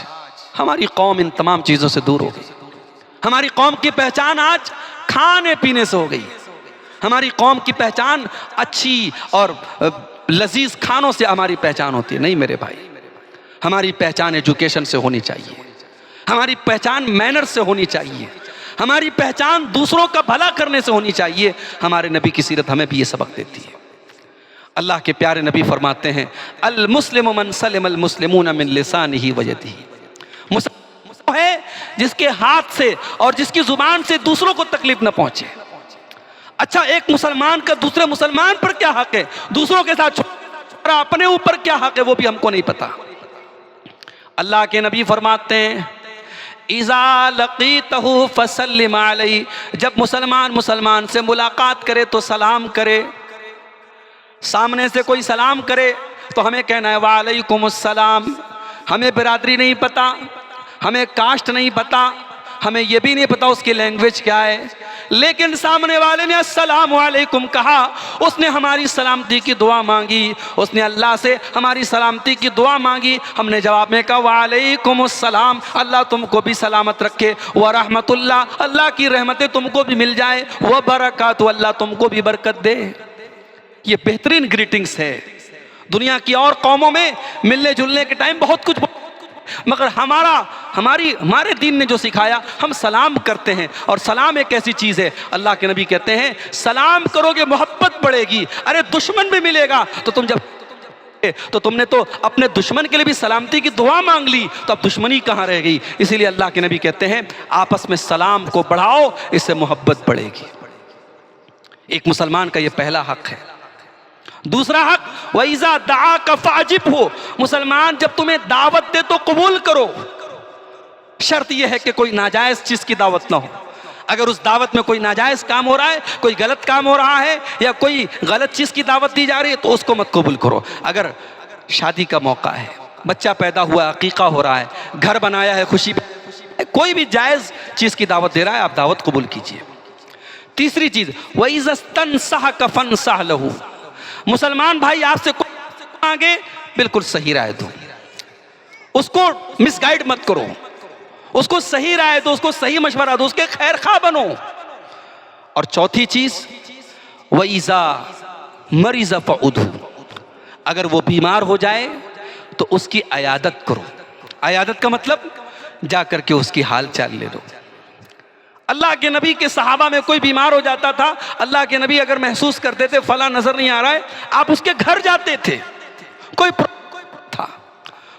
हमारी कौम इन तमाम चीज़ों से दूर हो गई। हमारी कौम की पहचान आज खाने पीने से हो गई। हमारी कौम की पहचान अच्छी और लजीज खानों से हमारी पहचान होती है। नहीं मेरे भाई, हमारी पहचान एजुकेशन से होनी चाहिए, हमारी पहचान मैनर से होनी चाहिए, हमारी पहचान दूसरों का भला करने से होनी चाहिए। हमारे नबी की सीरत हमें भी ये सबक देती है। अल्लाह के प्यारे नबी फरमाते हैं, अल मुस्लिम मन सलिमल मुस्लिमून मिन लिसानिही व यदिही, मुस्लिम है जिसके हाथ से और जिसकी जुबान से दूसरों को तकलीफ न पहुंचे। अच्छा, एक मुसलमान का दूसरे मुसलमान पर क्या हक है, दूसरों के साथ अपने ऊपर क्या हक है, वो भी हमको नहीं पता। अल्लाह के नबी फरमाते हैं, इज़ा लक़ीतहु फसल्लिम अलैहि, जब मुसलमान से मुलाकात करे तो सलाम करे। सामने से कोई सलाम करे तो हमें कहना है वालेकुमुस्सलाम। हमें बिरादरी नहीं पता, हमें कास्ट नहीं पता, हमें यह भी नहीं पता उसकी लैंग्वेज क्या है, लेकिन सामने वाले ने अस्सलाम वालेकुम कहा, उसने हमारी सलामती की दुआ मांगी, उसने अल्लाह से हमारी सलामती की दुआ मांगी। हमने जवाब में कहा वालेकुमुस्सलाम, अल्लाह तुमको भी सलामत रखे, व रहमतुल्लाह, अल्लाह की रहमतें तुमको भी मिल जाए, व बरकातु, अल्लाह तुमको भी बरकत दे। ये बेहतरीन ग्रीटिंग्स है। दुनिया की और कौमों में मिलने जुलने के टाइम बहुत कुछ, मगर हमारे दीन ने जो सिखाया, हम सलाम करते हैं। और सलाम एक ऐसी चीज़ है, अल्लाह के नबी कहते हैं सलाम करोगे मोहब्बत बढ़ेगी। अरे दुश्मन भी मिलेगा तो तुमने तो अपने दुश्मन के लिए भी सलामती की दुआ मांग ली, तो अब दुश्मनी कहाँ रह गई। इसीलिए अल्लाह के नबी कहते हैं आपस में सलाम को बढ़ाओ, इससे मोहब्बत बढ़ेगी। एक मुसलमान का यह पहला हक है। दूसरा हक, वइज़ा दआका फ़अजिबहु, मुसलमान जब तुम्हें दावत दे तो कबूल करो। शर्त यह है कि कोई नाजायज चीज की दावत ना हो। अगर उस दावत में कोई नाजायज काम हो रहा है, कोई गलत काम हो रहा है, या कोई गलत चीज की दावत दी जा रही है, तो उसको मत कबूल करो। अगर शादी का मौका है, बच्चा पैदा हुआ, अकीका हो रहा है, घर बनाया है, खुशी, कोई भी जायज चीज की दावत दे रहा है, आप दावत कबूल कीजिए। तीसरी चीज, वइज़स्तनसहक फंसह लहू, मुसलमान भाई आपसे आगे बिल्कुल सही राय दो, उसको मिसगाइड मत करो, उसको सही राय दो, उसको सही मशवरा दो, उसके खैर खा बनो। और चौथी चीज वइज़ा मरीज़ फ़उदहु, अगर वो बीमार हो जाए तो उसकी अयादत करो। अयादत का मतलब जा करके उसकी हाल चाल ले लो। अल्लाह के नबी के सहाबा में कोई बीमार हो जाता था, अल्लाह के नबी अगर महसूस करते थे फला नजर नहीं आ रहा है, आप उसके घर जाते थे। कोई था,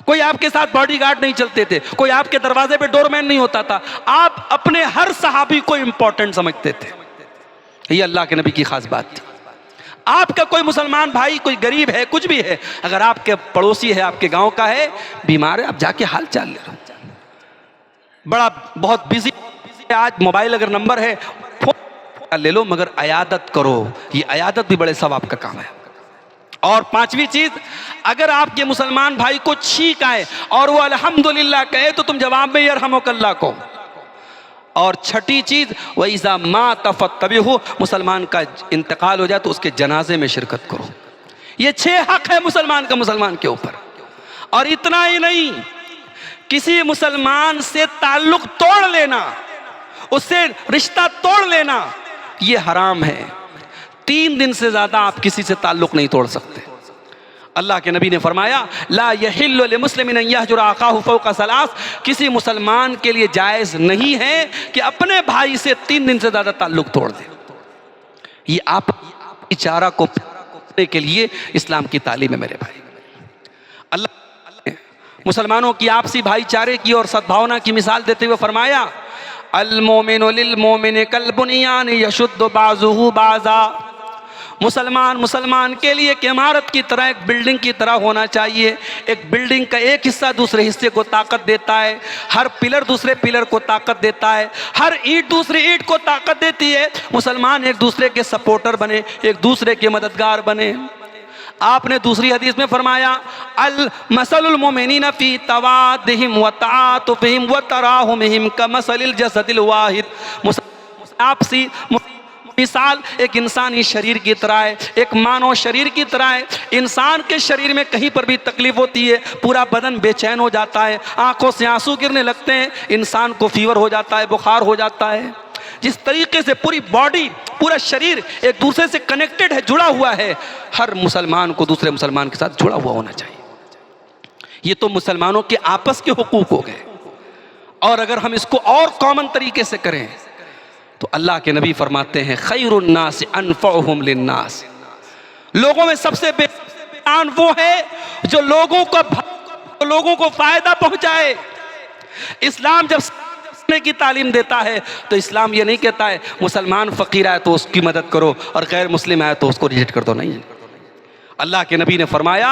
कोई आपके साथ बॉडीगार्ड नहीं चलते थे, कोई आपके दरवाजे पे डोरमैन नहीं होता था, आप अपने हर सहाबी को इंपॉर्टेंट समझते थे। ये अल्लाह के नबी की खास बात थी। आपका कोई मुसलमान भाई, कोई गरीब है, कुछ भी है, अगर आपके पड़ोसी है, आपके गांव का है, बीमार है, आप जाके हाल चाल ले लो। बड़ा बहुत बिजी आज, मोबाइल अगर नंबर है फोन ले लो, मगर अयादत करो। ये अयादत भी बड़े सवाब का काम है। और पांचवी चीज, अगर आपके मुसलमान भाई को छींक आए और वो अल्हम्दुलिल्लाह कहे तो तुम जवाब में यरहमुकल्लाह को। और छठी चीज वइज़ा मात फत्तबिहु, मुसलमान का इंतकाल हो जाए तो उसके जनाजे में शिरकत करो। ये 6 हक है मुसलमान का मुसलमान के ऊपर। और इतना ही नहीं, किसी मुसलमान से ताल्लुक तोड़ लेना, उससे रिश्ता तोड़ लेना, ये हराम है। 3 दिन से ज्यादा आप किसी से ताल्लुक नहीं तोड़ सकते। अल्लाह के नबी ने फरमाया ला यहिल्लु लिमुस्लिमिन अन यहजुरा अखाहु फौका सलास, किसी मुसलमान के लिए जायज़ नहीं है कि अपने भाई से 3 दिन से ज़्यादा ताल्लुक तोड़ दे। ये आप इचारा को पाने के लिए इस्लाम की तालीम है मेरे भाई। अल्लाह ने मुसलमानों की आपसी भाईचारे की और सद्भावना की मिसाल देते हुए फरमाया अल मोमिनु लिल मोमिनि कल बुनियान यशुद्दु बाज़ुहु बाज़ा, मुसलमान मुसलमान के लिए एक इमारत की तरह, एक बिल्डिंग की तरह होना चाहिए। एक बिल्डिंग का एक हिस्सा दूसरे हिस्से को ताकत देता है, हर पिलर दूसरे पिलर को ताकत देता है, हर ईंट दूसरी ईंट को ताकत देती है। मुसलमान एक दूसरे के सपोर्टर बने, एक दूसरे के मददगार बने। आपने दूसरी हदीस में फरमाया अल मसलुल मोमिनीन फी तवादिहिम व ताअतुफिहिम व तराहुमिहिम कमसलिल जसदिल वाहिद, आपसी मिसाल एक इंसानी शरीर की तरह है, एक मानव शरीर की तरह है। इंसान के शरीर में कहीं पर भी तकलीफ होती है, पूरा बदन बेचैन हो जाता है, आंखों से आंसू गिरने लगते हैं, इंसान को फीवर हो जाता है, बुखार हो जाता है। जिस तरीके से पूरी बॉडी, पूरा शरीर एक दूसरे से कनेक्टेड है, जुड़ा हुआ है, हर मुसलमान को दूसरे मुसलमान के साथ जुड़ा हुआ होना चाहिए। ये तो मुसलमानों के आपस के हुकूक हो गए। और अगर हम इसको और कॉमन तरीके से करें तो अल्लाह के नबी फरमाते हैं खैरुन नास अनफउहुम लिन्नास, लोगों में सबसे बेहतरीन वो है जो लोगों को फायदा पहुंचाए। इस्लाम जब की तालीम देता है तो इस्लाम ये नहीं कहता है मुसलमान फकीर आए तो उसकी मदद करो और गैर मुस्लिम आए तो उसको रिजेक्ट कर दो, नहीं। अल्लाह के नबी ने फरमाया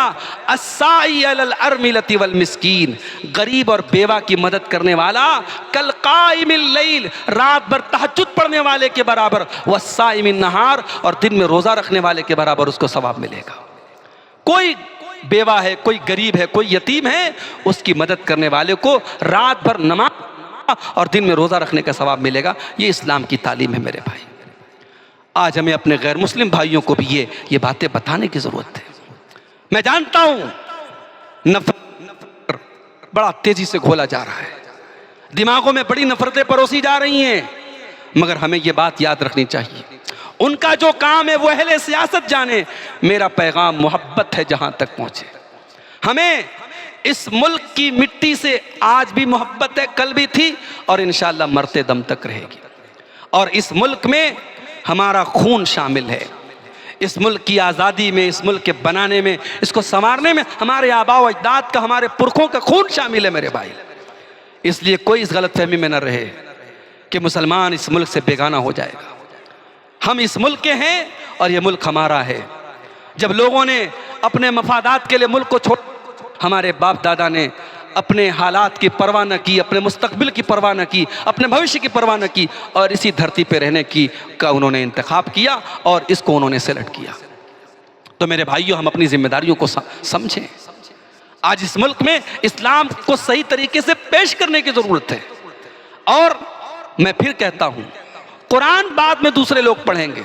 अस्साई अलल अरमिलति वल मिस्कीन, गरीब और बेवा की मदद करने वाला कल काइमिल लैल, रात भर तहज्जुद पढ़ने वाले के बराबर, वस्साइमिन नहार, और दिन में रोजा रखने वाले के बराबर उसको सवाब मिलेगा। कोई बेवा है, कोई गरीब है, कोई यतीम है, उसकी मदद करने वाले को रात भर नमाज और दिन में रोजा रखने का सवाब मिलेगा। ये इस्लाम की तालीम है मेरे भाई। आज हमें अपने गैर मुस्लिम भाइयों को भी ये बातें बताने की जरूरत है। मैं जानता हूं नफरत बड़ा तेजी से घोला जा रहा है, दिमागों में बड़ी नफरतें परोसी जा रही हैं, मगर हमें ये बात याद रखनी चाहिए, उनका जो काम है वो अहले सियासत जाने, मेरा पैगाम मोहब्बत है जहां तक पहुंचे। हमें इस मुल्क की मिट्टी से आज भी मोहब्बत है, कल भी थी और इंशाअल्लाह मरते दम तक रहेगी। और इस मुल्क में हमारा खून शामिल है। इस मुल्क की आज़ादी में, इस मुल्क के बनाने में, इसको संवारने में हमारे आबा व अजदाद का, हमारे पुरखों का खून शामिल है मेरे भाई। इसलिए कोई इस गलत फहमी में न रहे कि मुसलमान इस मुल्क से बेगाना हो जाएगा। हम इस मुल्क के हैं और ये मुल्क हमारा है। जब लोगों ने अपने मफादात के लिए मुल्क को छोड़, हमारे बाप दादा ने अपने हालात की परवाह न की, अपने मुस्तकबिल की परवाह न की, अपने भविष्य की परवाह न की, और इसी धरती पर रहने की का उन्होंने इंतखाब किया और इसको उन्होंने सेलेक्ट किया। तो मेरे भाइयों, हम अपनी जिम्मेदारियों को समझें। आज इस मुल्क में इस्लाम को सही तरीके से पेश करने की जरूरत है। और मैं फिर कहता हूं, कुरान बाद में दूसरे लोग पढ़ेंगे,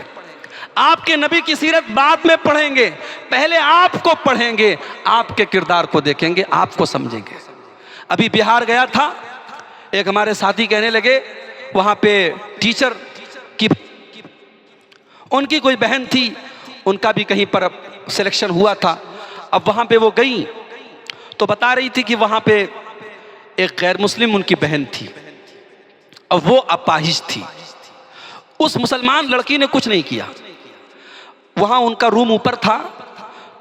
आपके नबी की सीरत बाद में पढ़ेंगे, पहले आपको पढ़ेंगे, आपके किरदार को देखेंगे, आपको समझेंगे। अभी बिहार गया था, एक हमारे साथी कहने लगे वहाँ पे टीचर की उनकी कोई बहन थी, उनका भी कहीं पर सिलेक्शन हुआ था। अब वहाँ पे वो गई तो बता रही थी कि वहाँ पे एक गैर मुस्लिम उनकी बहन थी, अब वो अपाहिज थी। उस मुसलमान लड़की ने कुछ नहीं किया। वहाँ उनका रूम ऊपर था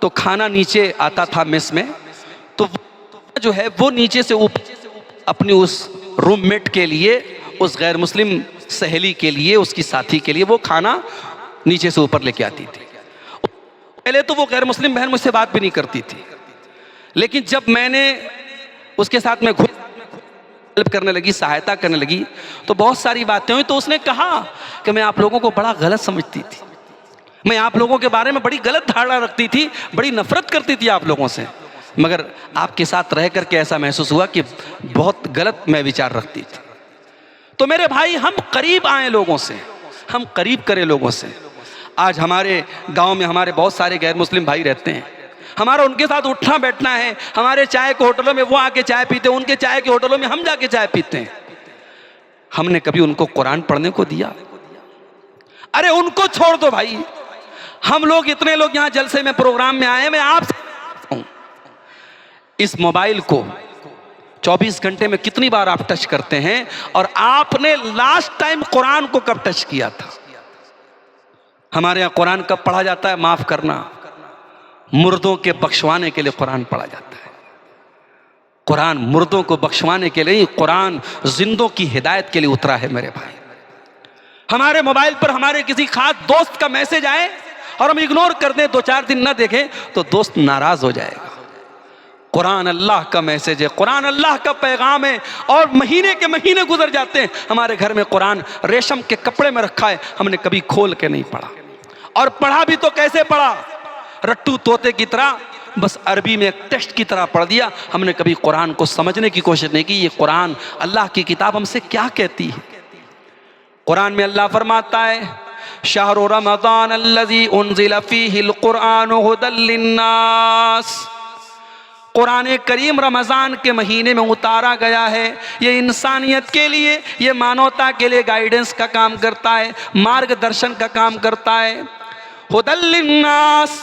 तो खाना नीचे आता था मेस में, तो जो है वो नीचे से ऊपर अपनी उस रूममेट के लिए, उस गैर मुस्लिम सहेली के लिए, उसकी साथी के लिए वो खाना नीचे से ऊपर लेके आती थी। पहले तो वो गैर मुस्लिम बहन मुझसे बात भी नहीं करती थी, लेकिन जब मैंने उसके साथ में हेल्प करने लगी, सहायता करने लगी, तो बहुत सारी बातें हुई। तो उसने कहा कि मैं आप लोगों को बड़ा गलत समझती थी, मैं आप लोगों के बारे में बड़ी गलत धारणा रखती थी, बड़ी नफरत करती थी आप लोगों से, मगर आपके साथ रह करके ऐसा महसूस हुआ कि बहुत गलत मैं विचार रखती थी। तो मेरे भाई, हम करीब आए लोगों से, हम करीब करें लोगों से। आज हमारे गांव में हमारे बहुत सारे गैर मुस्लिम भाई रहते हैं, हमारा उनके साथ उठना बैठना है। हमारे चाय के होटलों में वो आके चाय पीते हैं, उनके चाय के होटलों में हम जाके चाय पीते हैं। हमने कभी उनको कुरान पढ़ने को दिया? अरे उनको छोड़ दो भाई, हम लोग इतने लोग यहाँ जलसे में प्रोग्राम में आए, मैं आपसे इस मोबाइल को 24 घंटे में कितनी बार आप टच करते हैं, और आपने लास्ट टाइम कुरान को कब टच किया था? हमारे यहाँ कुरान कब पढ़ा जाता है? माफ करना, मुर्दों के बख्शवाने के लिए कुरान पढ़ा जाता है। कुरान मुर्दों को बख्शवाने के लिए, कुरान जिंदों की हिदायत के लिए उतरा है मेरे भाई। हमारे मोबाइल पर हमारे किसी खास दोस्त का मैसेज आए और हम इग्नोर कर दें, 2-4 दिन ना देखें, तो दोस्त नाराज हो जाएगा। कुरान अल्लाह का मैसेज है, कुरान अल्लाह का पैगाम है, और महीने के महीने गुजर जाते हैं, हमारे घर में कुरान रेशम के कपड़े में रखा है, हमने कभी खोल के नहीं पढ़ा। और पढ़ा भी तो कैसे पढ़ा? रट्टू तोते की तरह, बस अरबी में एक टेस्ट की तरह पढ़ दिया। हमने कभी कुरान को समझने की कोशिश नहीं की, ये कुरान अल्लाह की किताब हमसे क्या कहती है। कुरान में अल्लाह फरमाता है, शहरु रमज़ान अल्लज़ी उन्ज़िल फ़ीहिल कुरानु हुदल लिन्नास। कुरान करीम रमज़ान के महीने में उतारा गया है, ये इंसानियत के लिए, ये मानवता के लिए गाइडेंस का काम करता है, मार्गदर्शन का काम करता है। हुदल लिन्नास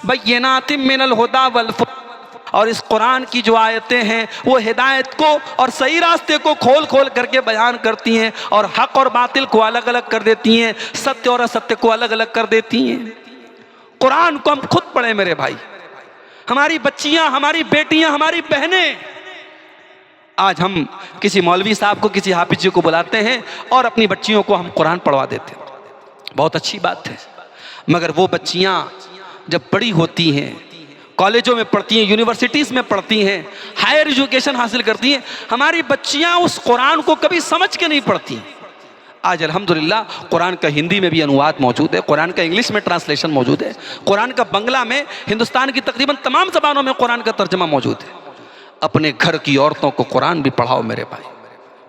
बय्यिनातिम मिनल हुदा वल फुरक़ान। और इस कुरान की जो आयतें हैं वो हिदायत को और सही रास्ते को खोल खोल करके बयान करती हैं, और हक और बातिल को अलग अलग कर देती हैं, सत्य और असत्य को अलग अलग कर देती हैं। कुरान को हम खुद पढ़ें मेरे भाई, हमारी बच्चियां, हमारी बेटियां, हमारी बहनें। आज हम किसी मौलवी साहब को, किसी हाफिज जी को बुलाते हैं और अपनी बच्चियों को हम कुरान पढ़वा देते हैं, बहुत अच्छी बात है। मगर वो बच्चियां जब बड़ी होती हैं, कॉलेजों में पढ़ती हैं, यूनिवर्सिटीज़ में पढ़ती हैं, हायर एजुकेशन हासिल करती हैं, हमारी बच्चियां उस कुरान को कभी समझ के नहीं पढ़ती। आज अल्हम्दुलिल्लाह कुरान का हिंदी में भी अनुवाद मौजूद है, कुरान का इंग्लिश में ट्रांसलेशन मौजूद है, कुरान का बंगला में, हिंदुस्तान की तकरीबन तमाम ज़बानों में कुरान का तर्जमा मौजूद है। अपने घर की औरतों को कुरान भी पढ़ाओ मेरे भाई,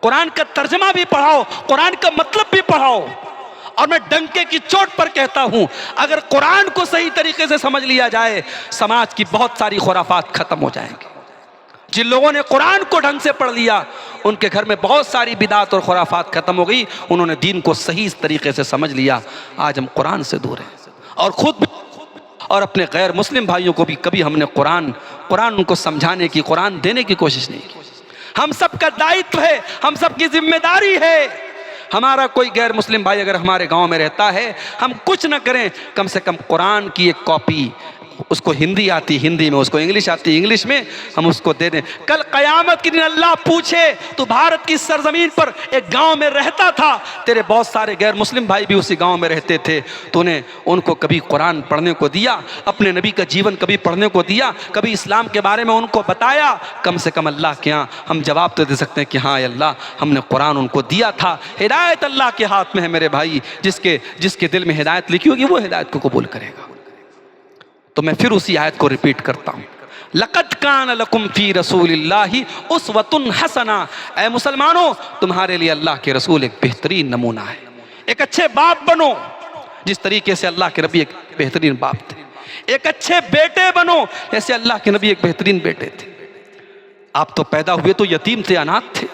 कुरान का तर्जमा भी पढ़ाओ, कुरान का मतलब भी पढ़ाओ। और मैं डंके की चोट पर कहता हूं, अगर कुरान को सही तरीके से समझ लिया जाए, समाज की बहुत सारी खुराफात खत्म हो जाएंगी। जिन लोगों ने कुरान को ढंग से पढ़ लिया, उनके घर में बहुत सारी बिदात और खुराफात खत्म हो गई, उन्होंने दीन को सही तरीके से समझ लिया। आज हम कुरान से दूर हैं, और खुद और अपने गैर मुस्लिम भाइयों को भी कभी हमने कुरान उनको समझाने की, कुरान देने की कोशिश नहीं की। हम सबका दायित्व है, हम सबकी जिम्मेदारी है। हमारा कोई गैर मुस्लिम भाई अगर हमारे गांव में रहता है, हम कुछ न करें, कम से कम कुरान की एक कॉपी, उसको हिंदी आती हिंदी में, उसको इंग्लिश आती इंग्लिश में, हम उसको दे दें। कल क़यामत के दिन अल्लाह पूछे, तो भारत की सरजमीन पर एक गांव में रहता था, तेरे बहुत सारे गैर मुस्लिम भाई भी उसी गांव में रहते थे, तूने उनको कभी कुरान पढ़ने को दिया, अपने नबी का जीवन कभी पढ़ने को दिया, कभी इस्लाम के बारे में उनको बताया? कम से कम अल्लाह के यहाँ हम जवाब तो दे सकते हैं कि हाँ अल्लाह, हमने कुरान उनको दिया था। हिदायत अल्लाह के हाथ में है मेरे भाई, जिसके दिल में हिदायत लिखी होगी वो हिदायत को कबूल करेगा। तो मैं फिर उसी आयत को रिपीट करता हूँ, लक़द कान लकुम फ़ी रसूलिल्लाहि उस्वतुन हसना। ऐ मुसलमानों, तुम्हारे लिए अल्लाह के रसूल एक बेहतरीन नमूना है। एक अच्छे बाप बनो, जिस तरीके से अल्लाह के नबी एक बेहतरीन बाप थे। एक अच्छे बेटे बनो, जैसे अल्लाह के नबी एक बेहतरीन बेटे थे। आप तो पैदा हुए तो यतीम थे, अनाथ थे,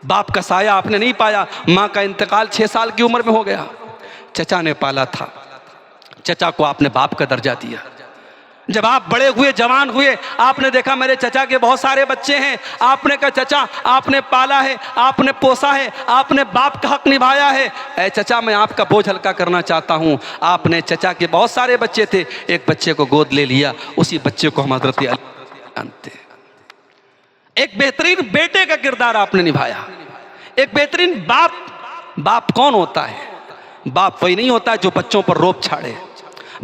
बाप का साया आपने नहीं पाया, माँ का इंतकाल 6 साल की उम्र में हो गया, चचा ने पाला था, चचा को आपने बाप का दर्जा दिया। जब आप बड़े हुए, जवान हुए, आपने देखा मेरे चचा के बहुत सारे बच्चे हैं, आपने कहा चचा आपने पाला है, आपने पोसा है, आपने बाप का हक निभाया है, ऐ चचा मैं आपका बोझ हल्का करना चाहता हूँ। आपने चचा के बहुत सारे बच्चे थे, एक बच्चे को गोद ले लिया, उसी बच्चे को हम हज़रत अली जानते हैं। एक बेहतरीन बेटे का किरदार आपने निभाया, एक बेहतरीन बाप। बाप कौन होता है? बाप वही नहीं होता जो बच्चों पर रोब छाड़े।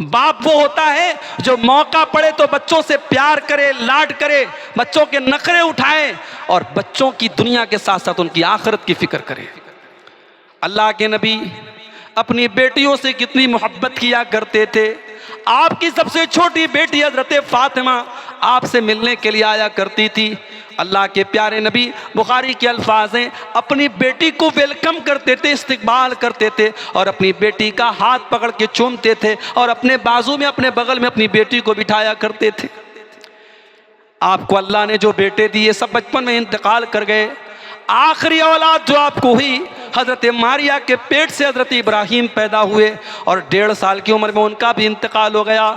बाप वो होता है जो मौका पड़े तो बच्चों से प्यार करे, लाड करे, बच्चों के नखरे उठाए और बच्चों की दुनिया के साथ साथ उनकी आखिरत की फिक्र करे। अल्लाह के नबी अपनी बेटियों से कितनी मोहब्बत किया करते थे। आपकी सबसे छोटी बेटी हजरत फातिमा आपसे मिलने के लिए आया करती थी। अल्लाह के प्यारे नबी, बुखारी के अल्फाज हैं, अपनी बेटी को वेलकम करते थे, इस्तकबाल करते थे और अपनी बेटी का हाथ पकड़ के चूमते थे और अपने बाजू में, अपने बगल में अपनी बेटी को बिठाया करते थे। आपको अल्लाह ने जो बेटे दिए सब बचपन में इंतकाल कर गए। आखिरी औलाद जो आपको हुई, हज़रत मारिया के पेट से हज़रत इब्राहीम पैदा हुए और 1.5 साल की उम्र में उनका भी इंतकाल हो गया।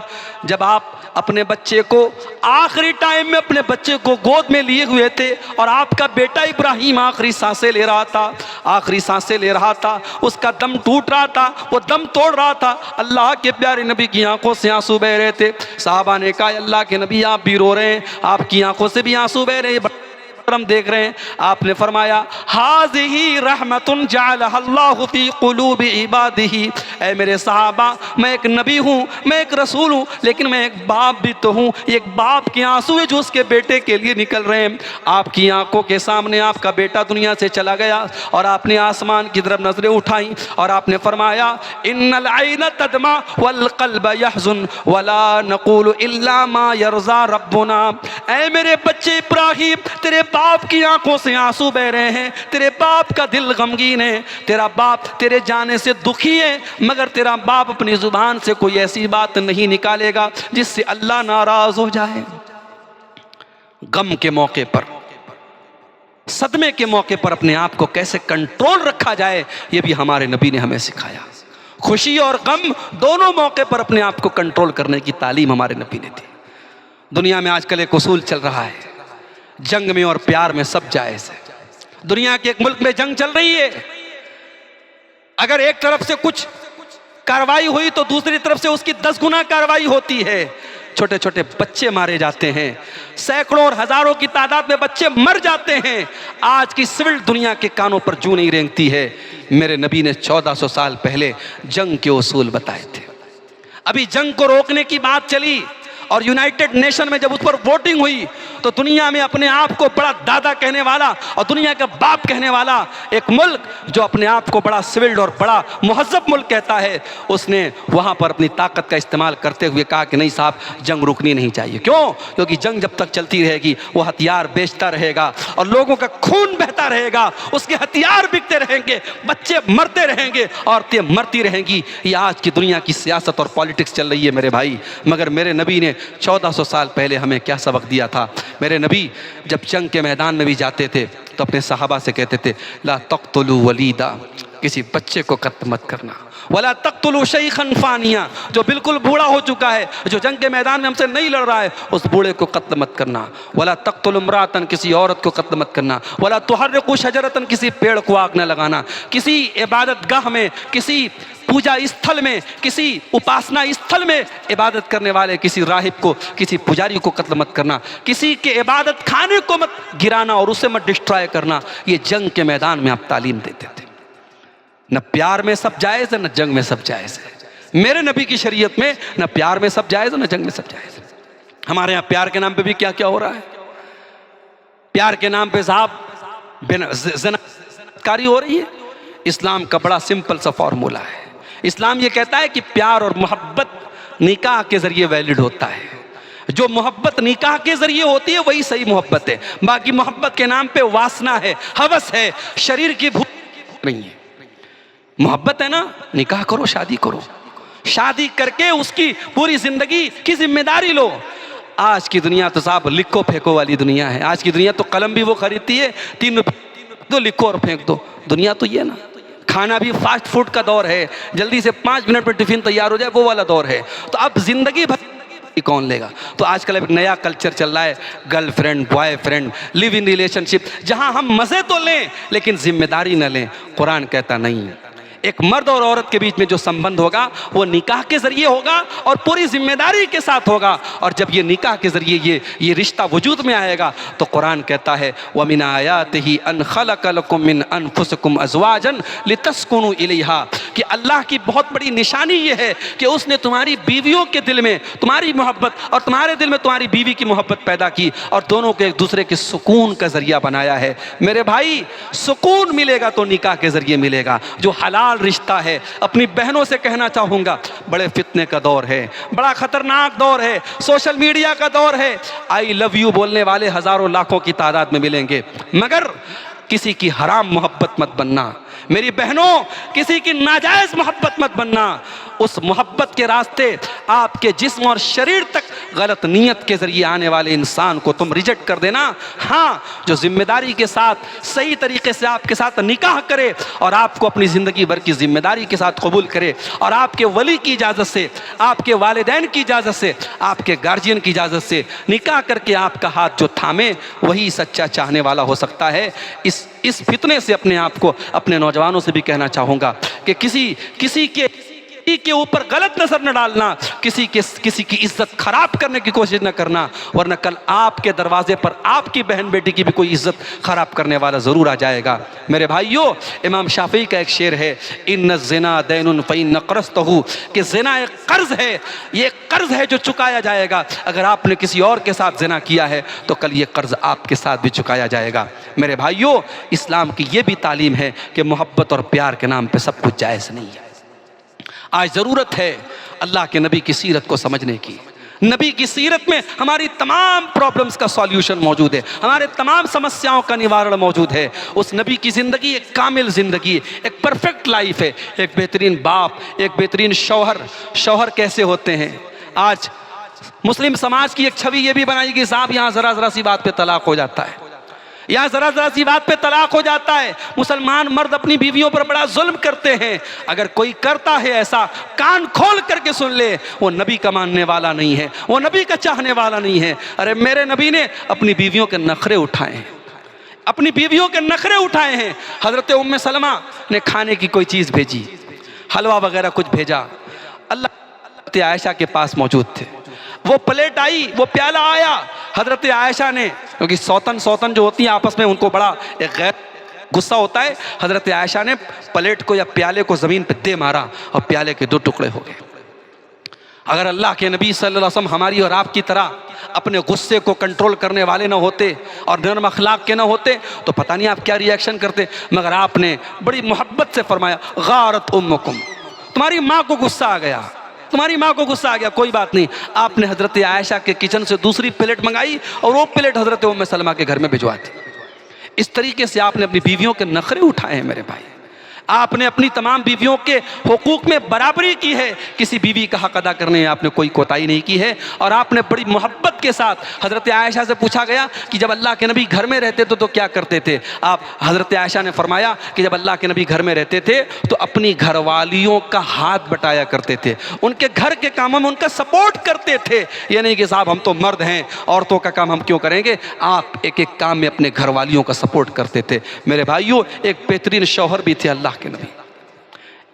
जब आप अपने बच्चे को आखिरी टाइम में अपने बच्चे को गोद में लिए हुए थे और आपका बेटा इब्राहीम आखिरी सांसें ले रहा था, आखिरी सांसें ले रहा था, उसका दम टूट रहा था, वो दम तोड़ रहा था, अल्लाह के प्यारे नबी की आंखों से आंसू बह रहे थे। साहबा ने कहा अल्लाह के नबी आप भी रो रहे हैं, आपकी आंखों से भी आंसू बह रहे हैं, हम देख रहे हैं। आपने फरमाया हाज़िही रहमतुन जअलहल्लाहु फी क़ुलूबि इबादिही। ऐ मेरे सहाबा, मैं एक नबी हूँ, मैं एक रसूल हूँ, लेकिन मैं एक बाप भी तो हूँ। एक बाप के आंसू है जो उसके बेटे के लिए निकल रहे हैं। आपकी आंखों के सामने आपका बेटा दुनिया से चला गया और आपने आसमान की तरफ नजरें उठाई और आपने फरमाया इन्नल ऐन तदमा वल क़ल्ब यहज़ुन वला नक़ूलु इल्ला मा यरज़ा रब्बुना। ऐ मेरे बच्चे इब्राहीम, तेरे बाप की आंखों से आंसू बह रहे हैं, तेरे बाप का दिल गमगीन है, तेरा बाप तेरे जाने से दुखी है, मगर तेरा बाप अपनी जुबान से कोई ऐसी बात नहीं निकालेगा जिससे अल्लाह नाराज हो जाए। गम के मौके पर, सदमे के मौके पर अपने आप को कैसे कंट्रोल रखा जाए, यह भी हमारे नबी ने हमें सिखाया। खुशी और गम दोनों मौके पर अपने आप को कंट्रोल करने की तालीम हमारे नबी ने दी। दुनिया में आजकल एक उसूल चल रहा है, जंग में और प्यार में सब जायज है। दुनिया के एक मुल्क में जंग चल रही है, अगर एक तरफ से कुछ कार्रवाई हुई तो दूसरी तरफ से उसकी 10 गुना कार्रवाई होती है। छोटे छोटे बच्चे मारे जाते हैं, सैकड़ों और हजारों की तादाद में बच्चे मर जाते हैं। आज की सिविल दुनिया के कानों पर जूं नहीं रेंगती है। मेरे नबी ने 1400 साल पहले जंग के उसूल बताए थे। अभी जंग को रोकने की बात चली और यूनाइटेड नेशन में जब उस पर वोटिंग हुई तो दुनिया में अपने आप को बड़ा दादा कहने वाला और दुनिया का बाप कहने वाला एक मुल्क जो अपने आप को बड़ा सिविल्ड और बड़ा मुहज़्ज़ब मुल्क कहता है, उसने वहाँ पर अपनी ताकत का इस्तेमाल करते हुए कहा कि नहीं साहब, जंग रुकनी नहीं चाहिए। क्यों? क्योंकि जंग जब तक चलती रहेगी वो हथियार बेचता रहेगा और लोगों का खून बहता रहेगा, उसके हथियार बिकते रहेंगे, बच्चे मरते रहेंगे, औरतें मरती रहेंगी। ये आज की दुनिया की सियासत और पॉलिटिक्स चल रही है मेरे भाई। मगर मेरे नबी ने 1400 साल पहले हमें क्या सबक दिया था। मेरे नबी जब जंग के मैदान में भी जाते थे तो अपने सहाबा से कहते थे ला तक़्तुलू वलीदा, किसी बच्चे को कत्ल मत करना, वला तक़्तुलू शैख़न फ़ानिया, जो बिल्कुल बूढ़ा हो चुका है, जो जंग के मैदान में हमसे नहीं लड़ रहा है, उस बूढ़े को कत्ल मत करना, वला तक़्तुलू इम्राअतन, किसी औरत को कत्ल मत करना, वला तुहर्रिक़ू शजरतन, किसी पेड़ को आग न लगाना, किसी इबादत गाह में, किसी पूजा स्थल में, किसी उपासना स्थल में इबादत करने वाले किसी राहिब को, किसी पुजारी को कत्ल मत करना, किसी के इबादत खाने को मत गिराना और उसे मत डिस्ट्रॉय करना। ये जंग के मैदान में आप तालीम देते थे। न प्यार में सब जायज़ है, न जंग में सब जायज़ है। मेरे नबी की शरीयत में न प्यार में सब जायज़ है, न जंग में सब जायज़ है। हमारे यहाँ प्यार के नाम पे भी क्या क्या हो रहा है। प्यार के नाम पे साहब ज़िनाकारी हो रही है। इस्लाम का बड़ा सिंपल सा फॉर्मूला है। इस्लाम ये कहता है कि प्यार और मोहब्बत निकाह के ज़रिए वैलिड होता है। जो मोहब्बत निकाह के ज़रिए होती है वही सही मोहब्बत है। बाकी मोहब्बत के नाम पे वासना है, हवस है, शरीर की भूख नहीं है। मोहब्बत है ना, निकाह करो, शादी करो, शादी करके उसकी पूरी ज़िंदगी की जिम्मेदारी लो। आज की दुनिया तो साहब लिखो फेंको वाली दुनिया है। आज की दुनिया तो कलम भी वो खरीदती है, 3 रुपये दो लिखो और फेंक दो। दुनिया तो ये ना, खाना भी फास्ट फूड का दौर है, जल्दी से 5 मिनट में टिफिन तैयार हो जाए, वो वाला दौर है। तो अब जिंदगी भर कौन लेगा? तो आजकल एक नया कल्चर चल रहा है, girlfriend boyfriend live in relationship, जहां हम मजे तो लें लेकिन जिम्मेदारी न लें। कुरान कहता नहीं है, एक मर्द और औरत के बीच में जो संबंध होगा वो निकाह के जरिए होगा और पूरी जिम्मेदारी के साथ होगा। और जब ये निकाह के जरिए ये रिश्ता वजूद में आएगा तो कुरान कहता है व मिन आयातिही अन खलक़ लकुम मिन अनफुसिकुम अज़वाजन लितस्कुनु इलैहा, कि अल्लाह की बहुत बड़ी निशानी ये है कि उसने तुम्हारी बीवियों के दिल में तुम्हारी मोहब्बत और तुम्हारे दिल में तुम्हारी बीवी की मोहब्बत पैदा की और दोनों को एक दूसरे के सुकून का जरिया बनाया है। मेरे भाई, सुकून मिलेगा तो निकाह के जरिए मिलेगा, जो हलाल रिश्ता है। अपनी बहनों से कहना चाहूंगा, बड़े फितने का दौर है, बड़ा खतरनाक दौर है, सोशल मीडिया का दौर है। आई लव यू बोलने वाले हजारों लाखों की तादाद में मिलेंगे, मगर किसी की हराम मोहब्बत मत बनना। मेरी बहनों, किसी की नाजायज मोहब्बत मत बनना। उस मोहब्बत के रास्ते आपके जिस्म और शरीर तक गलत नीयत के जरिए आने वाले इंसान को तुम रिजेक्ट कर देना। हाँ, जो जिम्मेदारी के साथ सही तरीके से आपके साथ निकाह करे और आपको अपनी ज़िंदगी भर की जिम्मेदारी के साथ कबूल करे और आपके वली की इजाज़त से, आपके वालिदैन की इजाज़त से, आपके गार्जियन की इजाज़त से निकाह करके आपका हाथ जो थामे, वही सच्चा चाहने वाला हो सकता है। इस फितने से अपने आप को, अपने नौजवानों से भी कहना चाहूँगा कि किसी के ऊपर गलत नजर न डालना, किसी की इज्जत खराब करने की कोशिश न करना, वरना कल आपके दरवाजे पर आपकी बहन बेटी की भी कोई इज्जत खराब करने वाला जरूर आ जाएगा। मेरे भाइयों, इमाम शाफी का एक शेर है, इन्न ज़िना दैनुन फ़इन नक़रस्तहु, कि ज़िना एक कर्ज है, ये कर्ज है जो चुकाया जाएगा। अगर आपने किसी और के साथ ज़िना किया है तो कल ये कर्ज आपके साथ भी चुकाया जाएगा। मेरे भाइयों, इस्लाम की ये भी तालीम है कि मोहब्बत और प्यार के नाम पे सब कुछ जायज़ नहीं है। आज ज़रूरत है अल्लाह के नबी की सीरत को समझने की। नबी की सीरत में हमारी तमाम प्रॉब्लम्स का सॉल्यूशन मौजूद है, हमारे तमाम समस्याओं का निवारण मौजूद है। उस नबी की ज़िंदगी एक कामिल ज़िंदगी, एक परफेक्ट लाइफ है। एक बेहतरीन बाप, एक बेहतरीन शौहर कैसे होते हैं। आज मुस्लिम समाज की एक छवि ये भी बनाई कि साहब यहाँ ज़रा सी बात पे तलाक हो जाता है, या जरा सी बात पे तलाक हो जाता है। मुसलमान मर्द अपनी बीवियों पर बड़ा जुल्म करते हैं। अगर कोई करता है ऐसा, कान खोल करके सुन ले, वो नबी का मानने वाला नहीं है, वो नबी का चाहने वाला नहीं है। अरे मेरे नबी ने अपनी बीवियों के नखरे उठाए हैं, अपनी बीवियों के नखरे उठाए हैं। हजरत उम्मे सलमा ने खाने की कोई चीज़ भेजी, हलवा वगैरह कुछ भेजा, अल्लाह आयशा के पास मौजूद थे। वो प्लेट आई, वो प्याला आया, हजरत आयशा ने, क्योंकि सौतन जो होती हैं आपस में उनको बड़ा एक गैर गुस्सा होता है, हजरत आयशा ने प्लेट को या प्याले को ज़मीन पे दे मारा और प्याले के 2 टुकड़े हो गए। अगर अल्लाह के नबी सल्लल्लाहु अलैहि वसल्लम हमारी और आपकी तरह अपने गुस्से को कंट्रोल करने वाले ना होते और नरम अखलाक के ना होते तो पता नहीं आप क्या रिएक्शन करते। मगर आपने बड़ी मोहब्बत से फरमाया, गारत उम्मुकुम, तुम्हारी माँ को गुस्सा आ गया, तुम्हारी माँ को गुस्सा आ गया, कोई बात नहीं। आपने हजरत आयशा के किचन से दूसरी प्लेट मंगाई और वो प्लेट हजरत उम्मे सलमा के घर में भिजवा दी। इस तरीके से आपने अपनी बीवियों के नखरे उठाए हैं। मेरे भाई, आपने अपनी तमाम बीवियों के हुकूक में बराबरी की है, किसी बीवी का हक अदा करने में आपने कोई कोताही नहीं की है। और आपने बड़ी मोहब्बत के साथ, हज़रत आयशा से पूछा गया कि जब अल्लाह के नबी घर में रहते थे तो क्या करते थे आप, हज़रत आयशा ने फरमाया कि जब अल्लाह के नबी घर में रहते थे तो अपनी घरवालियों का हाथ बटाया करते थे, उनके घर के कामों में उनका सपोर्ट करते थे। ये नहीं कि साहब हम तो मर्द हैं, औरतों का काम हम क्यों करेंगे। आप एक एक काम में अपने घरवालियों का सपोर्ट करते थे। मेरे भाइयों, एक बेहतरीन शौहर भी थे अल्लाह के नबी,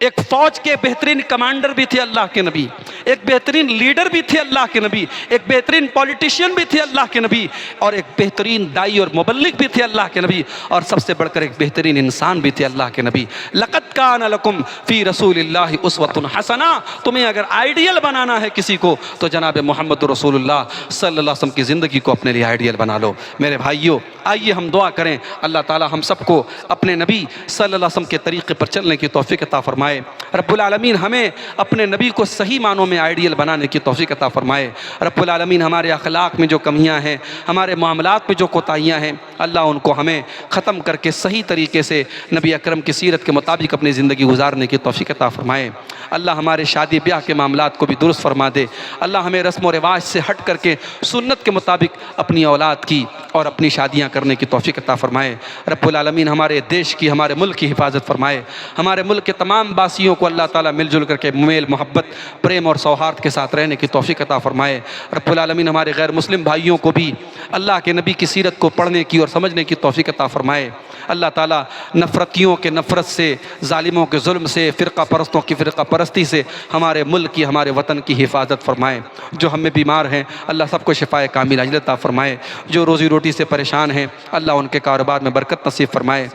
एक फौज के बेहतरीन कमांडर भी थे अल्लाह के नबी, एक बेहतरीन लीडर भी थे अल्लाह के नबी, एक बेहतरीन पॉलिटिशियन भी थे अल्लाह के नबी, और एक बेहतरीन दाई और मुबल्लिग भी थे अल्लाह के नबी, और सबसे बढ़कर एक बेहतरीन इंसान भी थे अल्लाह के नबी। लक़द कान लकुम फ़ी रसूलिल्लाहि उस्वतुन हसना, तुम्हें अगर आइडियल बनाना है किसी को तो जनाब मोहम्मद रसूलुल्लाह सल्लल्लाहु अलैहि वसल्लम की ज़िंदगी को अपने लिए आइडियल बना लो। मेरे भाइयों, आइए हम दुआ करें अल्लाह ताला हम सबको अपने नबी सल्लल्लाहु अलैहि वसल्लम के तरीक़े पर चलने की तौफ़ीक़ अता फ़रमाए। रब्बुल आलमीन हमें अपने नबी को सही मानों में आइडियल बनाने की तौफ़ीक़ अता फ़रमाए। रब्बुल आलमीन हमारे अखलाक में जो कमियां हैं, हमारे मामलात में जो कोताहियां हैं, अल्लाह उनको हमें ख़त्म करके सही तरीके से नबी अकरम की सीरत के मुताबिक अपनी ज़िंदगी गुजारने की तौफ़ीक़ अता फ़रमाए। अल्लाह हमारे शादी ब्याह के मामलात को भी दुरुस्त फरमा दे। अल्लाह हमें रस्म व रिवाज से हट करके सुन्नत के मुताबिक अपनी औलाद की और अपनी शादियाँ करने की तौफीक अता फ़रमाए। रब्बुल आलमीन हमारे देश की, हमारे मुल्क की हिफाजत फ़रमाए। हमारे मुल्क के तमाम वासियों को अल्लाह ताला मिलजुल करके मेल मोहब्बत, प्रेम और सौहार्द के साथ रहने की तौफीक अता फ़रमाए। रब्बुल आलमीन हमारे गैर मुस्लिम भाइयों को भी अल्लाह के नबी की सीरत को पढ़ने की और समझने की तौफीक अता फ़रमाए। अल्लाह ताला नफ़रतियों के नफ़रत से, ज़ालिमों के जुल्म से, फ़िरका परस्तों की फ़िरका परस्ती से हमारे मुल्क की, हमारे वतन की हिफाजत फ़रमाए। जो हमें बीमार हैं अल्लाह सबको शिफ़ाए कामिल अजल अता फ़रमाए। जो रोज़ी रोटी से परेशान हैं अल्लाह उनके कारोबार में बरकत नसीब फ़रमाए।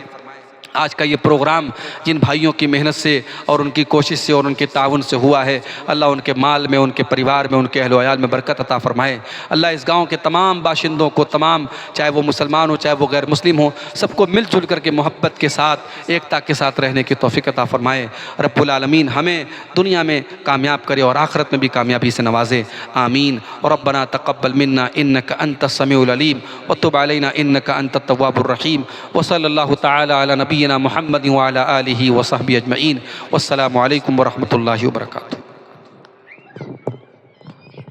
आज का ये प्रोग्राम जिन भाइयों की मेहनत से और उनकी कोशिश से और उनके ताउन से हुआ है, अल्लाह उनके माल में, उनके परिवार में, उनके अहल वयाल में बरकत अता फ़रमाए। अल्लाह इस गांव के तमाम बाशिंदों को, तमाम चाहे वो मुसलमान हो चाहे वो गैर मुस्लिम हो, सबको मिलजुल करके मोहब्बत के साथ, एकता के साथ रहने की तौफीक अता फ़रमाए। रब्बुल आलमीन हमें दुनिया में कामयाब करे और आखिरत में भी कामयाबी से नवाजे। आमीन। और रब्बना तक़ब्बल मिन्ना इन्नका अंतस समीउल अलीम व तुब अलैना इन्नका अंतत तव्वाबुर रहीम। व सल्लल्लाहु तआला अला नबी मुहम्मद व अला आलिहि व सहबी अजमईन। वस्सलामु अलैकुम व रहमतुल्लाहि व बरकातुहू।